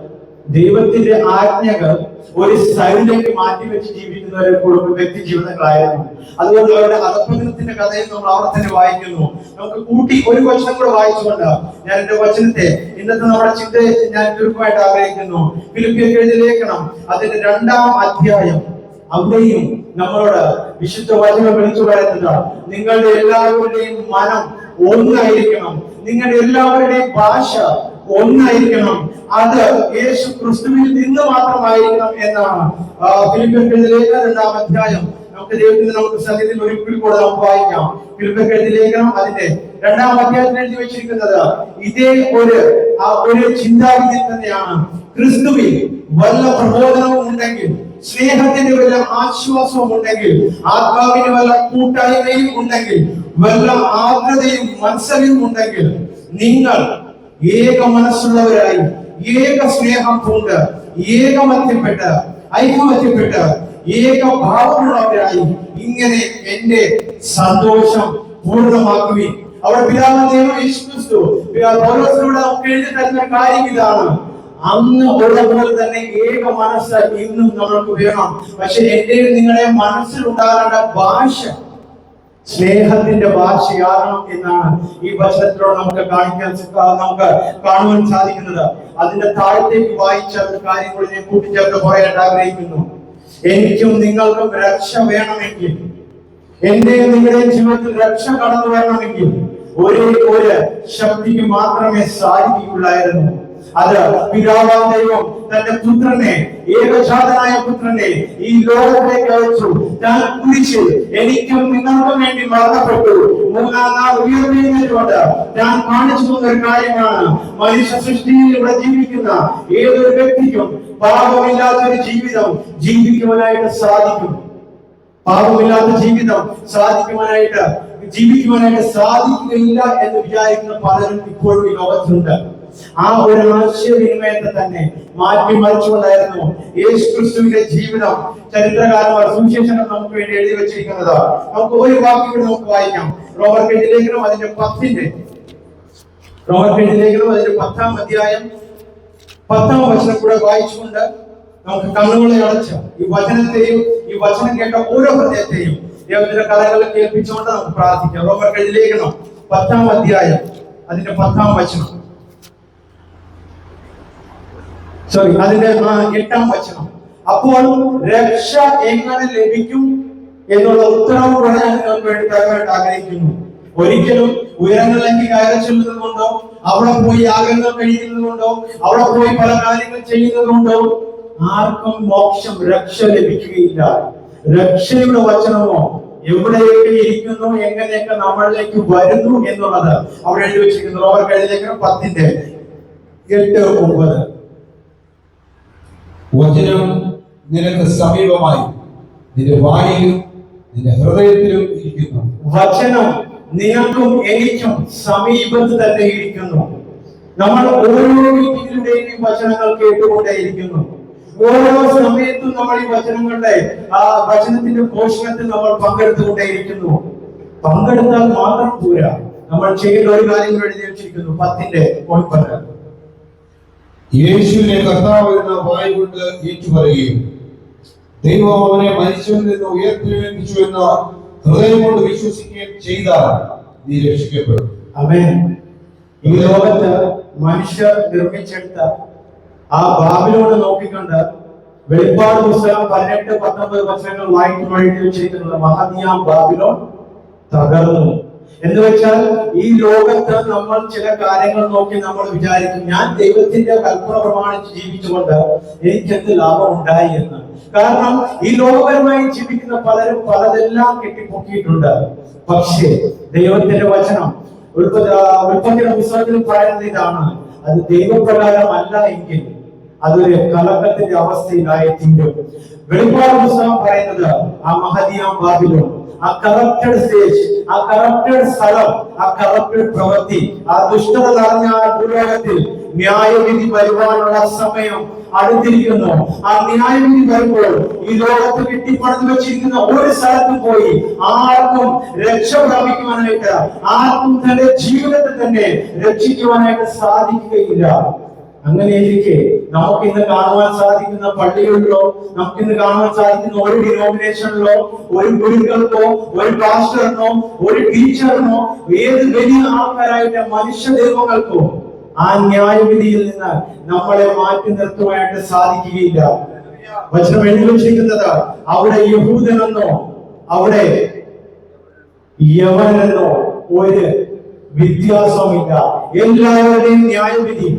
ദൈവത്തിന്റെ ആജ്ഞകൾ ഒരു സൈഡിലേക്ക് മാറ്റിവെച്ച് ജീവിക്കുന്നവരെ കുടുംബ വ്യക്തി ജീവിതങ്ങളായിരുന്നു. അതുകൊണ്ട് അവരുടെ അധപ്പതനത്തിന്റെ കഥയിൽ നമ്മൾ അവിടെ തന്നെ വായിക്കുന്നു. നമുക്ക് കൂട്ടി ഒരു വചനം കൂടെ വായിച്ചുകൊണ്ട് ഞാൻ എന്റെ വചനത്തെ, ഇന്നത്തെ നമ്മുടെ ചിന്തയെ ഞാൻ ചുരുക്കമായിട്ട് ആഗ്രഹിക്കുന്നു. ഫിലിപ്പിയർക്ക് എഴുതിയ ലേഖനം അതിന്റെ 2-ാം അധ്യായം, അവിടെയും നമ്മളോട് വിശുദ്ധ വചനം വിളിച്ചു പറയുന്നത്, നിങ്ങളുടെ എല്ലാവരുടെയും മനം ഒന്നായിരിക്കണം, നിങ്ങളുടെ എല്ലാവരുടെയും ഭാഷ ഒന്നായിരിക്കണം, അത് യേശു ക്രിസ്തുവിൽ നിന്ന് മാത്രമായിരിക്കണം എന്നാണ്. ഫിലിപ്പിയർക്ക് എഴുതിയ ലേഖനം 2-ാം അധ്യായം നമുക്ക് സന്നിധിയിൽ ഒരിക്കൽ കൂടെ നമുക്ക് വായിക്കാം. ഫിലിപ്പിയർക്ക് എഴുതിയ ലേഖനം അതിന്റെ 2-ാം അധ്യായത്തിൽ എഴുതി വെച്ചിരിക്കുന്നത് ഇതേ ഒരു ചിന്താഗതി തന്നെയാണ്. ക്രിസ്തുവിൽ വല്ല പ്രബോധനവും ഉണ്ടെങ്കിൽ, സ്നേഹത്തിന്റെ വല്ല ആശ്വാസവും ഉണ്ടെങ്കിൽ, ആത്മാവിന് വല്ല കൂട്ടായ്മയും ഉണ്ടെങ്കിൽ, വല്ല ആർദ്രതയും മത്സരവും ഉണ്ടെങ്കിൽ, നിങ്ങൾ ഏക മനസ്സുള്ളവരായി, ഏക സ്നേഹം കൊണ്ട്, ഐക്യമത്യപ്പെട്ട് ഏക ഭാവമുള്ളവരായി ഇങ്ങനെ എന്റെ സന്തോഷം പൂർണ്ണമാക്കുവിൻ. അവിടെ പിതാവായ യേശു ക്രിസ്തു പൗലോസിനോട് നമുക്ക് എഴുതി തരുന്ന കാര്യം ഇതാണ്: അന്ന് ഉള്ള പോലെ തന്നെ ഏക മനസ്സ് ഇന്നും നമ്മൾക്ക് വേണം. പക്ഷെ എന്റെയും നിങ്ങളുടെ മനസ്സിൽ ഉണ്ടാകേണ്ട ഭാഷ സ്നേഹത്തിന്റെ ഭാഷയാകണം എന്നാണ് ഈ വചനത്തിലൂടെ നമുക്ക് കാണുവാൻ സാധിക്കുന്നത്. അതിന്റെ താഴത്തേക്ക് വായിച്ച ഒരു കാര്യം കൂടി ഞാൻ കൂട്ടിച്ചേർത്ത് പറയാൻ ആഗ്രഹിക്കുന്നു. എനിക്കും നിങ്ങൾക്കും രക്ഷ വേണമെങ്കിൽ, എന്റെയും നിങ്ങളുടെയും ജീവിതത്തിൽ രക്ഷ കടന്നു വരണമെങ്കിൽ ഒരേ ഒരു ശക്തിക്ക് മാത്രമേ സാധിക്കുകയുള്ളായിരുന്നു. അത് പിതാവാം ദൈവം തന്റെ പുത്രനെ, ഏകജാതനായ പുത്രനെ ഈ ലോകത്തിലേക്ക് അയച്ചു. താൻ കുരിശിൽ എനിക്കും നിങ്ങൾക്കും വേണ്ടി മരണപ്പെട്ടു. മൂന്നാം നാൾ ഉയർത്തെഴുന്നേറ്റുകൊണ്ട് താൻ കാണിച്ചു തന്ന ഒരു കാര്യമാണ്, മനുഷ്യ സൃഷ്ടിയിലൂടെ ജീവിക്കുന്ന ഏതൊരു വ്യക്തിക്കും പാപമില്ലാത്തൊരു ജീവിതം ജീവിക്കുവാനായിട്ട് സാധിക്കും. പാപമില്ലാത്ത ജീവിതം ജീവിക്കുവാനായിട്ട് സാധിക്കുകയില്ല എന്ന് വിചാരിക്കുന്ന പലരും ഇപ്പോഴും ഈ ലോകത്തുണ്ട്. ആ ഒരു ആശയവിനിമയത്തെ തന്നെ മാറ്റിമറിച്ചുകൊണ്ടായിരുന്നു യേശു ക്രിസ്തുവിന്റെ ജീവിതം ചരിത്രകാരന്മാർ, സുവിശേഷങ്ങൾ നമുക്ക് വേണ്ടി എഴുതി വെച്ചിരിക്കുന്നത്. നമുക്ക് ഒരു വാക്യം കൂടി നമുക്ക് വായിക്കാം. റോമർക്കെഴുതിയ ലേഖനം അതിന്റെ 10-ാം അധ്യായം 10-ാം വചനം കൂടെ വായിച്ചുകൊണ്ട് നമുക്ക് കണ്ണുകളെ അടച്ച് ഈ വചനത്തെയും ഈ വചനം കേട്ട ഓരോ ഹൃദയത്തെയും ദൈവത്തിന്റെ കഥകളിൽ കേൾപ്പിച്ചുകൊണ്ട് നമുക്ക് പ്രാർത്ഥിക്കാം. റോമർക്കെഴുതിയ ലേഖനം 10-ാം അധ്യായം അതിന്റെ 10-ാം വചനം, അതിന്റെ 8-ാം വചനം. അപ്പോൾ രക്ഷ എങ്ങനെ ലഭിക്കും എന്നുള്ള ഉത്തരവ് പറയാൻ നിങ്ങൾക്ക് വേണ്ടി ആഗ്രഹിക്കുന്നു. ഒരിക്കലും ഉയരങ്ങളിലേക്ക് കയറി ചെല്ലുന്നത് കൊണ്ടോ, അവിടെ പോയി യാഗങ്ങൾ കഴിക്കുന്നത് കൊണ്ടോ, അവിടെ പോയി പല കാര്യങ്ങൾ ചെയ്യുന്നത് കൊണ്ടോ ആർക്കും മോക്ഷം, രക്ഷ ലഭിക്കുകയില്ല. രക്ഷയുടെ വചനമോ എവിടെയൊക്കെ ഇരിക്കുന്നു, എങ്ങനെയൊക്കെ നമ്മളിലേക്ക് വരുന്നു എന്നുള്ളത് അവിടെ എഴുതി വെച്ചിരിക്കുന്നു. റോമർക്കെഴുതിയ ലേഖനം 10:8-9. വചനം നിനക്ക് സമീപമായി, നിന്റെ വായിലും നിന്റെ ഹൃദയത്തിലും ഇരിക്കുന്നു. വചനം നിനക്കും എനിക്കും സമീപത്ത് തന്നെ ഇരിക്കുന്നു. നമ്മൾ ഓരോ മീറ്റിംഗിലൂടെയും വചനങ്ങൾ കേട്ടുകൊണ്ടേയിരിക്കുന്നു. ഓരോ സമയത്തും നമ്മൾ ഈ വചനങ്ങളുടെ ആ വചനത്തിന്റെ പോഷണത്തിൽ നമ്മൾ പങ്കെടുത്തുകൊണ്ടേയിരിക്കുന്നു. പങ്കെടുത്താൽ മാത്രം പോരാ, നമ്മൾ ചെയ്യേണ്ട ഒരു കാര്യം എഴുതി വെച്ചിരിക്കുന്നു. 10:9. യേശുവിനെ കർത്താവ് എന്ന വായ് കൊണ്ട് ഏറ്റുപറയുകയും ദൈവം അവനെ മരിച്ചവരിൽ നിന്ന് ഉയർത്തെഴുന്നേൽപ്പിച്ചു എന്ന ഹൃദയം കൊണ്ട് വിശ്വസിക്കുകയും ചെയ്താൽ നീ രക്ഷിക്കപ്പെടും. ആമേൻ. ഈ ലോകത്ത് മനുഷ്യർ നിർമ്മിച്ചെടുത്ത ആ ബാബിലോണ് നോക്കിക്കൊണ്ട് വെളിപ്പാട് പുസ്തകം 18-19 വചനങ്ങൾ വായിക്കുമ്പോൾ എഴുതി വെച്ചിരിക്കുന്നത് മഹതിയാം ബാബിലോൺ തകർന്നു എന്ന് വെച്ചാൽ ഈ ലോകത്ത് നമ്മൾ ചില കാര്യങ്ങൾ നോക്കി നമ്മൾ വിചാരിക്കും, ഞാൻ ദൈവത്തിന്റെ കൽപ്പന പ്രമാണിച്ച് ജീവിച്ചുകൊണ്ട് എനിക്ക് എന്ത് ലാഭം ഉണ്ടായി എന്ന്. കാരണം ഈ ലോകപരമായി ജീവിക്കുന്ന പലരും പലതെല്ലാം കെട്ടിപ്പൊക്കിയിട്ടുണ്ട്. പക്ഷേ ദൈവത്തിന്റെ വചനം ഉൽപ്പത്തിയുടെ പുസ്തകത്തിൽ പറയുന്നത് ഇതാണ്, അത് ദൈവപ്രകാരം അല്ല എങ്കിൽ അതൊരു കലക്കത്തിന്റെ അവസ്ഥയിലായി തീരും. വെളിപ്പാട് പുസ്തകം പറയുന്നത് ആ മഹതിയാം ബാബിലോൺ, ആ കറപ്റ്റഡ് സ്റ്റേജ്, ആ കറപ്റ്റഡ് സ്ഥലം, ആ കറപ്റ്റഡ് പ്രവൃത്തി, ആ ദുഷ്ടത നിറഞ്ഞ ഭൂലോകത്തിൽ ന്യായവിധി വരുവാനുള്ള സമയം അടുത്തിരിക്കുന്നു. ആ ന്യായവിധി വരുമ്പോൾ ഈ ലോകത്ത് കെട്ടിപ്പടന്നു വെച്ചിരിക്കുന്ന ഒരു സ്ഥലത്തും പോയി ആർക്കും രക്ഷ പ്രാപിക്കുവാനായിട്ട്, ആർക്കും തന്റെ ജീവിതത്തെ തന്നെ രക്ഷിക്കുവാനായിട്ട് സാധിക്കുകയില്ല. അങ്ങനെയിരിക്കെ നമുക്ക് ഇന്ന് കാണുവാൻ സാധിക്കുന്ന പള്ളികളിലോ, നമുക്ക് ഇന്ന് കാണുവാൻ സാധിക്കുന്ന ഒരു ഡിനോമിനേഷനിലോ, ഒരു ഗുരുക്കൾക്കോ, ഒരു പാസ്റ്ററിനോ, ഒരു ടീച്ചറിനോ, ഏത് വലിയ ആൾക്കാരായിട്ട് മനുഷ്യ ദൈവങ്ങൾക്കോ ആ ന്യായവിധിയിൽ നിന്ന് നമ്മളെ മാറ്റി നിർത്തുവാനായിട്ട് സാധിക്കുകയില്ല. വചനം എഴുതി വെച്ചിരിക്കുന്നത് അവിടെ യഹൂദനെന്നോ അവിടെ യവനെന്നോ ഒരു വ്യത്യാസമില്ല. എല്ലാവരുടെയും ന്യായവിധി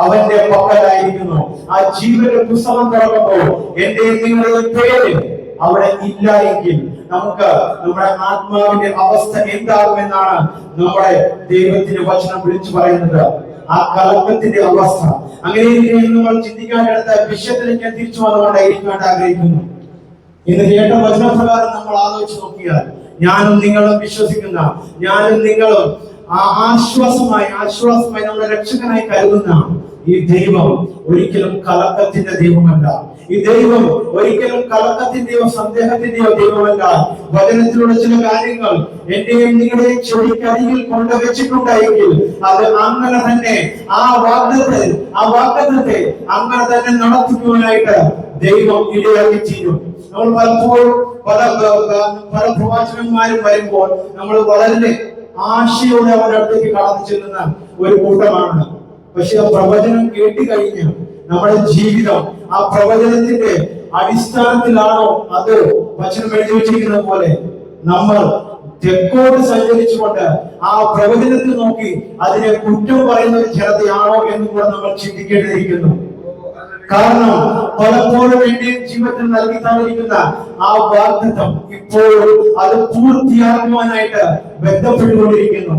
അവന്റെ പക്കലായിരിക്കുന്നു. ആ ജീവന്റെ പുസ്തകം തുറക്കുമ്പോൾ എന്റെ നിങ്ങളുടെ പേര് അവിടെ ഇല്ല എങ്കിൽ നമുക്ക് നമ്മുടെ ആത്മാവിന്റെ അവസ്ഥ എന്താകുമെന്നാണ് നമ്മുടെ ദൈവത്തിന്റെ വചനം വിളിച്ചു പറയുന്നത്. ആ കലക്കത്തിന്റെ അവസ്ഥ അങ്ങനെ നമ്മൾ ചിന്തിക്കാനെടുത്ത വിഷയത്തിലേക്ക് ഞാൻ തിരിച്ചു വന്നുകൊണ്ടായിരിക്കാൻ ആഗ്രഹിക്കുന്നു. ഇന്ന് കേട്ട വചനപ്രകാരം നമ്മൾ ആലോചിച്ച് നോക്കിയാൽ ഞാനും നിങ്ങളും വിശ്വസിക്കുന്ന, ഞാനും നിങ്ങളും ആശ്വാസമായി നമ്മുടെ രക്ഷകനായി കരുതുന്ന ഈ ദൈവം ഒരിക്കലും കലക്കത്തിന്റെ ദൈവമല്ല. ഈ ദൈവം ഒരിക്കലും കലക്കത്തിന്റെയോ സന്ദേഹത്തിന്റെയോ ദൈവമല്ല. വചനത്തിലുള്ള ചില കാര്യങ്ങൾ എന്റെയും നിങ്ങളുടെയും ചെവിക്കരികിൽ കൊണ്ടുവച്ചിട്ടുണ്ടെങ്കിൽ അത് അങ്ങനെ തന്നെ ആ വാഗ്ദത്തത്തെ അങ്ങനെ തന്നെ നടത്തിക്കുവാനായിട്ട് ദൈവം ഇടയാക്കി തീരും. നമ്മൾ പലപ്പോഴും പല പ്രവാചകന്മാരും വരുമ്പോൾ നമ്മൾ വളരെ ആശയോടെ അവരുടെ അടുത്തേക്ക് കടന്നു ചെല്ലുന്ന ഒരു കൂട്ടമാണ്. പക്ഷെ ആ പ്രവചനം കേട്ടുകഴിഞ്ഞ് നമ്മുടെ ജീവിതം ആ പ്രവചനത്തിന്റെ അടിസ്ഥാനത്തിലാണോ അത് വചനം എഴുതി വെച്ചിരിക്കുന്ന പോലെ നമ്മൾ തെക്കോട്ട് സഞ്ചരിച്ചുകൊണ്ട് ആ പ്രവചനത്തിൽ നോക്കി അതിനെ കുറ്റം പറയുന്ന ഒരു ജനതയാണോ എന്ന് കൂടെ നമ്മൾ ചിന്തിക്കേണ്ടിയിരിക്കുന്നു. കാരണം പലപ്പോഴും എന്റെ ജീവിതത്തിൽ നൽകി തന്നിരിക്കുന്ന ആ വാഗ്ദത്തം ഇപ്പോഴും അത് പൂർത്തിയാക്കുവാനായിട്ട് ബന്ധപ്പെട്ടുകൊണ്ടിരിക്കുന്നു.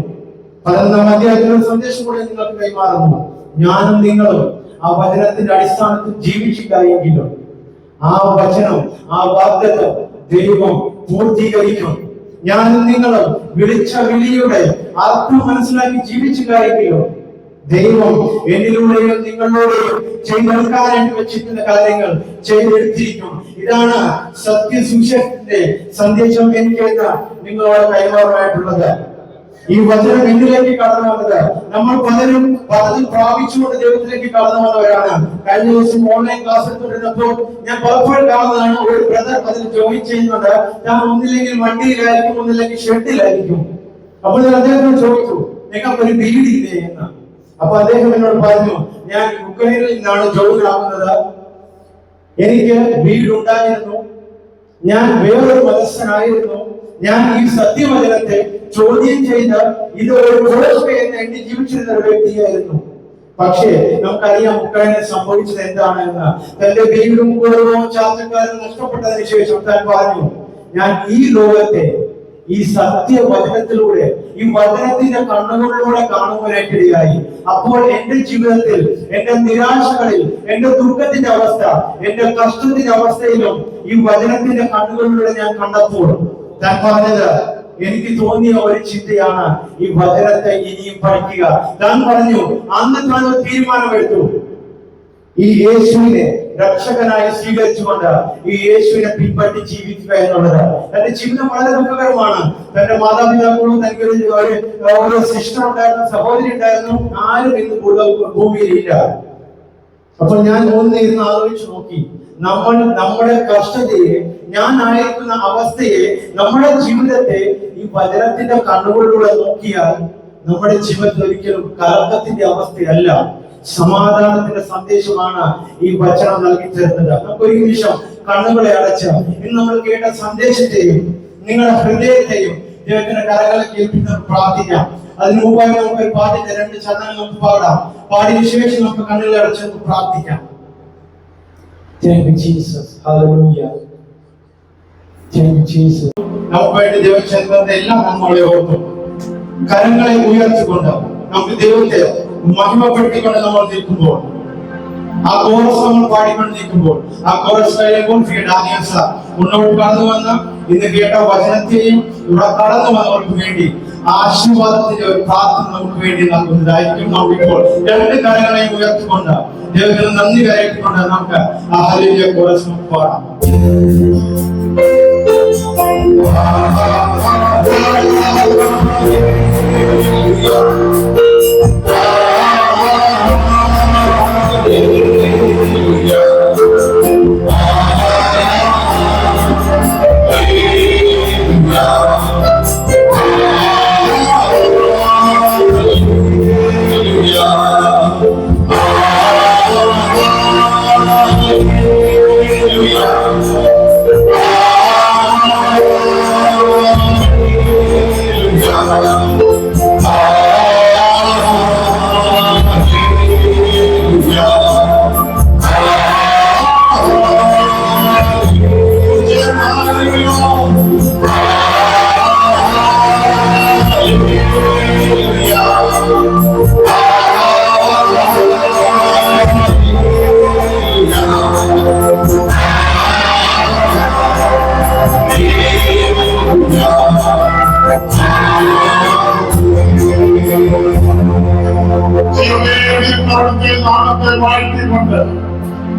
11-ാം അധ്യായത്തിലുള്ള സന്ദേശം കൂടെ നിങ്ങൾക്ക് കൈമാറുന്നു. ഞാനും നിങ്ങളും ആ വചനത്തിന്റെ അടിസ്ഥാനത്തിൽ ജീവിച്ചില്ല എങ്കിലും ആ വചനം, ആ വാഗ്ദത്തം ദൈവം പൂർത്തീകരിക്കും. ഞാനും നിങ്ങളും വിളിച്ച വിളിയുടെ അർത്ഥം മനസ്സിലാക്കി ജീവിച്ചില്ല എങ്കിലും ദൈവം എന്നിലൂടെയും നിങ്ങളിലൂടെയും ചെയ്തെടുക്കാനായിട്ട് വെച്ചിട്ടുള്ള കാര്യങ്ങൾ ചെയ്തെടുത്തിരിക്കും. ഇതാണ് സത്യസുവിശേഷത്തിന്റെ സന്ദേശം എനിക്ക് നിങ്ങളോട് കൈമാറാനായിട്ടുള്ളത്. ഈ വചനം എന്നിലേക്ക് കടന്നു വന്നത് നമ്മൾ പലരും പ്രാപിച്ചുകൊണ്ട് ദൈവത്തിലേക്ക് കടന്നു വന്നവരാണ്. കഴിഞ്ഞ ദിവസം ഓൺലൈൻ ക്ലാസ് എടുത്തുകൊണ്ടിരുന്നപ്പോൾ ഞാൻ പലപ്പോഴും കാണുന്നതാണ്, ഒരു ബ്രദർ അതിൽ ജോയിൻ ചെയ്യുന്നുണ്ട്. ഞാൻ ഒന്നില്ലെങ്കിൽ വണ്ടിയിലായിരിക്കും, ഒന്നില്ലെങ്കിൽ ഷെഡിലായിരിക്കും. അപ്പോൾ ഞാൻ അദ്ദേഹത്തോട് ചോദിച്ചു, നിങ്ങൾക്ക് ഒരു വീടില്ലേ എന്ന്. അപ്പൊ അദ്ദേഹം എന്നോട് പറഞ്ഞു, ഞാൻ യുക്രൈനിൽ നിന്നാണ് ജോയിൻ ആകുന്നത്. എനിക്ക് വീടുണ്ടായിരുന്നു, ഞാൻ വേറൊരു മതസ്ഥനായിരുന്നു. ഞാൻ ഈ സത്യമചനത്തെ ചോദ്യം ചെയ്ത് ഇത് ഒരു എന്ന് എണ്ണി ജീവിച്ചിരുന്ന ഒരു വ്യക്തിയായിരുന്നു. പക്ഷേ നമുക്കറിയാം ഉക്രൈനിൽ സംഭവിച്ചത് എന്താണെന്ന്. തന്റെ വീടും കുടുംബവും ചാർച്ചക്കാരും നഷ്ടപ്പെട്ടതിന് ശേഷം താൻ പറഞ്ഞു, ഞാൻ ഈ ലോകത്തെ ഈ സത്യവചനത്തിലൂടെ, ഈ വചനത്തിന്റെ കണ്ണുകളിലൂടെ കാണുവാനായിട്ടിടയായി. അപ്പോൾ എന്റെ ജീവിതത്തിൽ, എന്റെ നിരാശകളിൽ, എന്റെ ദുഃഖത്തിന്റെ അവസ്ഥ, എന്റെ കഷ്ടത്തിന്റെ അവസ്ഥയിലും ഈ വചനത്തിന്റെ കണ്ണുകളിലൂടെ ഞാൻ കണ്ടപ്പോൾ താൻ പറഞ്ഞത്, എനിക്ക് തോന്നിയ ഒരു ചിന്തയാണ് ഈ വചനത്തെ ഇനിയും പഠിക്കുക. താൻ പറഞ്ഞു, അന്ന് താൻ ഒരു തീരുമാനമെടുത്തു, ഈ യേശുവിനെ രക്ഷകനായി സ്വീകരിച്ചുകൊണ്ട് ഈ യേശുവിനെ പിൻപറ്റി ജീവിക്കുക എന്നുള്ളത്. തന്റെ ജീവിതം വളരെ ദുഃഖകരമാണ്. തന്റെ മാതാപിതാക്കളും തനിക്ക് ഒരു സിസ്റ്റർ ഉണ്ടായിരുന്നു, സഹോദരി ഉണ്ടായിരുന്നു, ആരും ഇന്ന് ഭൂമിയിലില്ല. അപ്പോൾ ഞാൻ ഒന്നിരുന്ന് ആലോചിച്ച് നോക്കി, നമ്മുടെ കഷ്ടതയെ, ഞാൻ ആയിരിക്കുന്ന അവസ്ഥയെ, നമ്മുടെ ജീവിതത്തെ ഈ വചനത്തിന്റെ കണ്ണുകളിലൂടെ നോക്കിയാൽ നമ്മുടെ ജീവിതത്തിൽ ഒരിക്കലും കലക്കത്തിന്റെ അവസ്ഥയല്ല, സമാധാനത്തിന്റെ സന്ദേശമാണ് ഈ വചനം നൽകി തരുന്നത്. നമുക്കൊരു നിമിഷം കണ്ണുകളെ അടച്ച് ഇന്ന് നമ്മൾ കേട്ട സന്ദേശത്തെയും നിങ്ങളുടെ ഹൃദയത്തെയും ദൈവത്തിന്റെ കരങ്ങളെ കേൾപ്പിച്ച് പ്രാർത്ഥിക്കാം. അതിനു മുമ്പായി നമുക്ക് ഒരു പാട്ടിന്റെ 2 ചരണങ്ങൾ നമുക്ക് പാടാം. പാടിയ ശേഷം നമുക്ക് കണ്ണുകളെ അടച്ച് നമുക്ക് പ്രാർത്ഥിക്കാം. Thank you, Jesus. Hallelujah. Thank you, Jesus. നമുക്ക് വേണ്ടി ദൈവം ചെയ്തതിന്റെ എല്ലാ നന്മകളെ ഓർത്തു കരങ്ങളെ ഉയർത്തിക്കൊണ്ട് നമുക്ക് ദൈവത്തെ മഹിമപ്പെടുത്തിക്കൊണ്ട് നമ്മൾ നിൽക്കുമ്പോൾ, ആ കോറസ് നമ്മൾ പാടിക്കൊണ്ട് നിൽക്കുമ്പോൾ, ആ കോറസ് കഴിയുമ്പോൾ മുന്നോട്ട് കടന്നു വന്ന ഇന്ന് കേട്ട വചനത്തെയും ഇവിടെ കടന്നു വന്നവർക്ക് വേണ്ടി ആശീർവാദത്തിന്റെ ഒരു പ്രാർത്ഥന നമുക്ക് വേണ്ടി നൽകുന്നതായിരിക്കും. നമുക്കിപ്പോൾ 2 കരങ്ങളെയും ഉയർത്തിക്കൊണ്ട് ദൈവത്തിന് നന്ദി കരയിക്കൊണ്ട് നമുക്ക് ആ ഹല്ലേലൂയ കോറസ് പാടാം.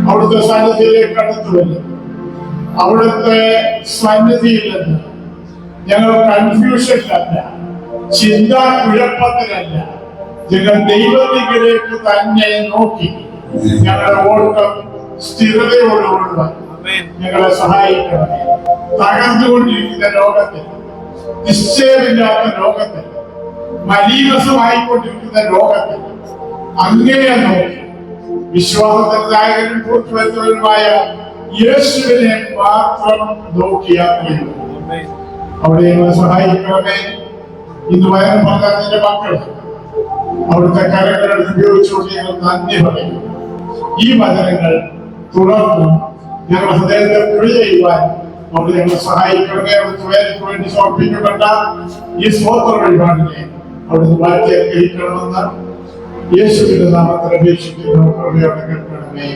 അവിടുത്തെ സന്നിധിയിലേക്ക് കടന്നു വരും. അവിടുത്തെ സന്നിധിയിൽ നിന്ന് ഞങ്ങൾ കൺഫ്യൂഷനിലല്ല, ചിന്താ കുഴപ്പത്തിലല്ല, ഞങ്ങൾ ദൈവത്തിലേക്ക് തന്നെ നോക്കി ഞങ്ങളുടെ ഓട്ടം സ്ഥിരതയോടുകൂടെ ഞങ്ങളെ സഹായിക്കണം. തകർന്നുകൊണ്ടിരിക്കുന്ന ലോകത്തിൽ, നിശ്ചയമില്ലാത്ത ലോകത്തിൽ, മലീമസമായിക്കൊണ്ടിരിക്കുന്ന ലോകത്തിൽ അങ്ങനെ നോക്കി വിശ്വാസത്തിന്റെ നായകനും പൂർത്തിവരുന്നവരുമായ യേശുവിനെ മാത്രം നോക്കിയാൽ അവിടെ ഞങ്ങളെ സഹായിക്കണമേ. ഇന്ന് വയറ് പകർന്നതിന്റെ മക്കൾ അവിടുത്തെ കരങ്ങളെടുത്ത് ഉപയോഗിച്ചുകൊണ്ട് ഞങ്ങൾ നന്ദി പറയും. ഈ വചനങ്ങൾ തുടർന്നും ഞങ്ങളുടെ ഹൃദയത്തെ കുഴി ചെയ്യുവാൻ അവിടെ ഞങ്ങളെ സഹായിക്കണമേ. അവിടുത്തെ വേദനയ്ക്ക് വേണ്ടി സമർപ്പിക്കപ്പെട്ട ഈ സ്തോത്ര വഴിപാടിനെ അവിടുന്ന് മാറ്റി അനുഗ്രഹിക്കണമെന്ന് യേശുവിന്റെ നാമത്തിൽ അപേക്ഷിക്കുന്നു. കൃപയോടെ കേൾക്കണമേ.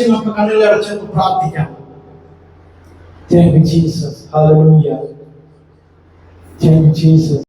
നമുക്ക് കണ്ണുകൾ അടച്ച് പ്രാർത്ഥിക്കാം. Thank you, Jesus. Hallelujah. Thank you, Jesus.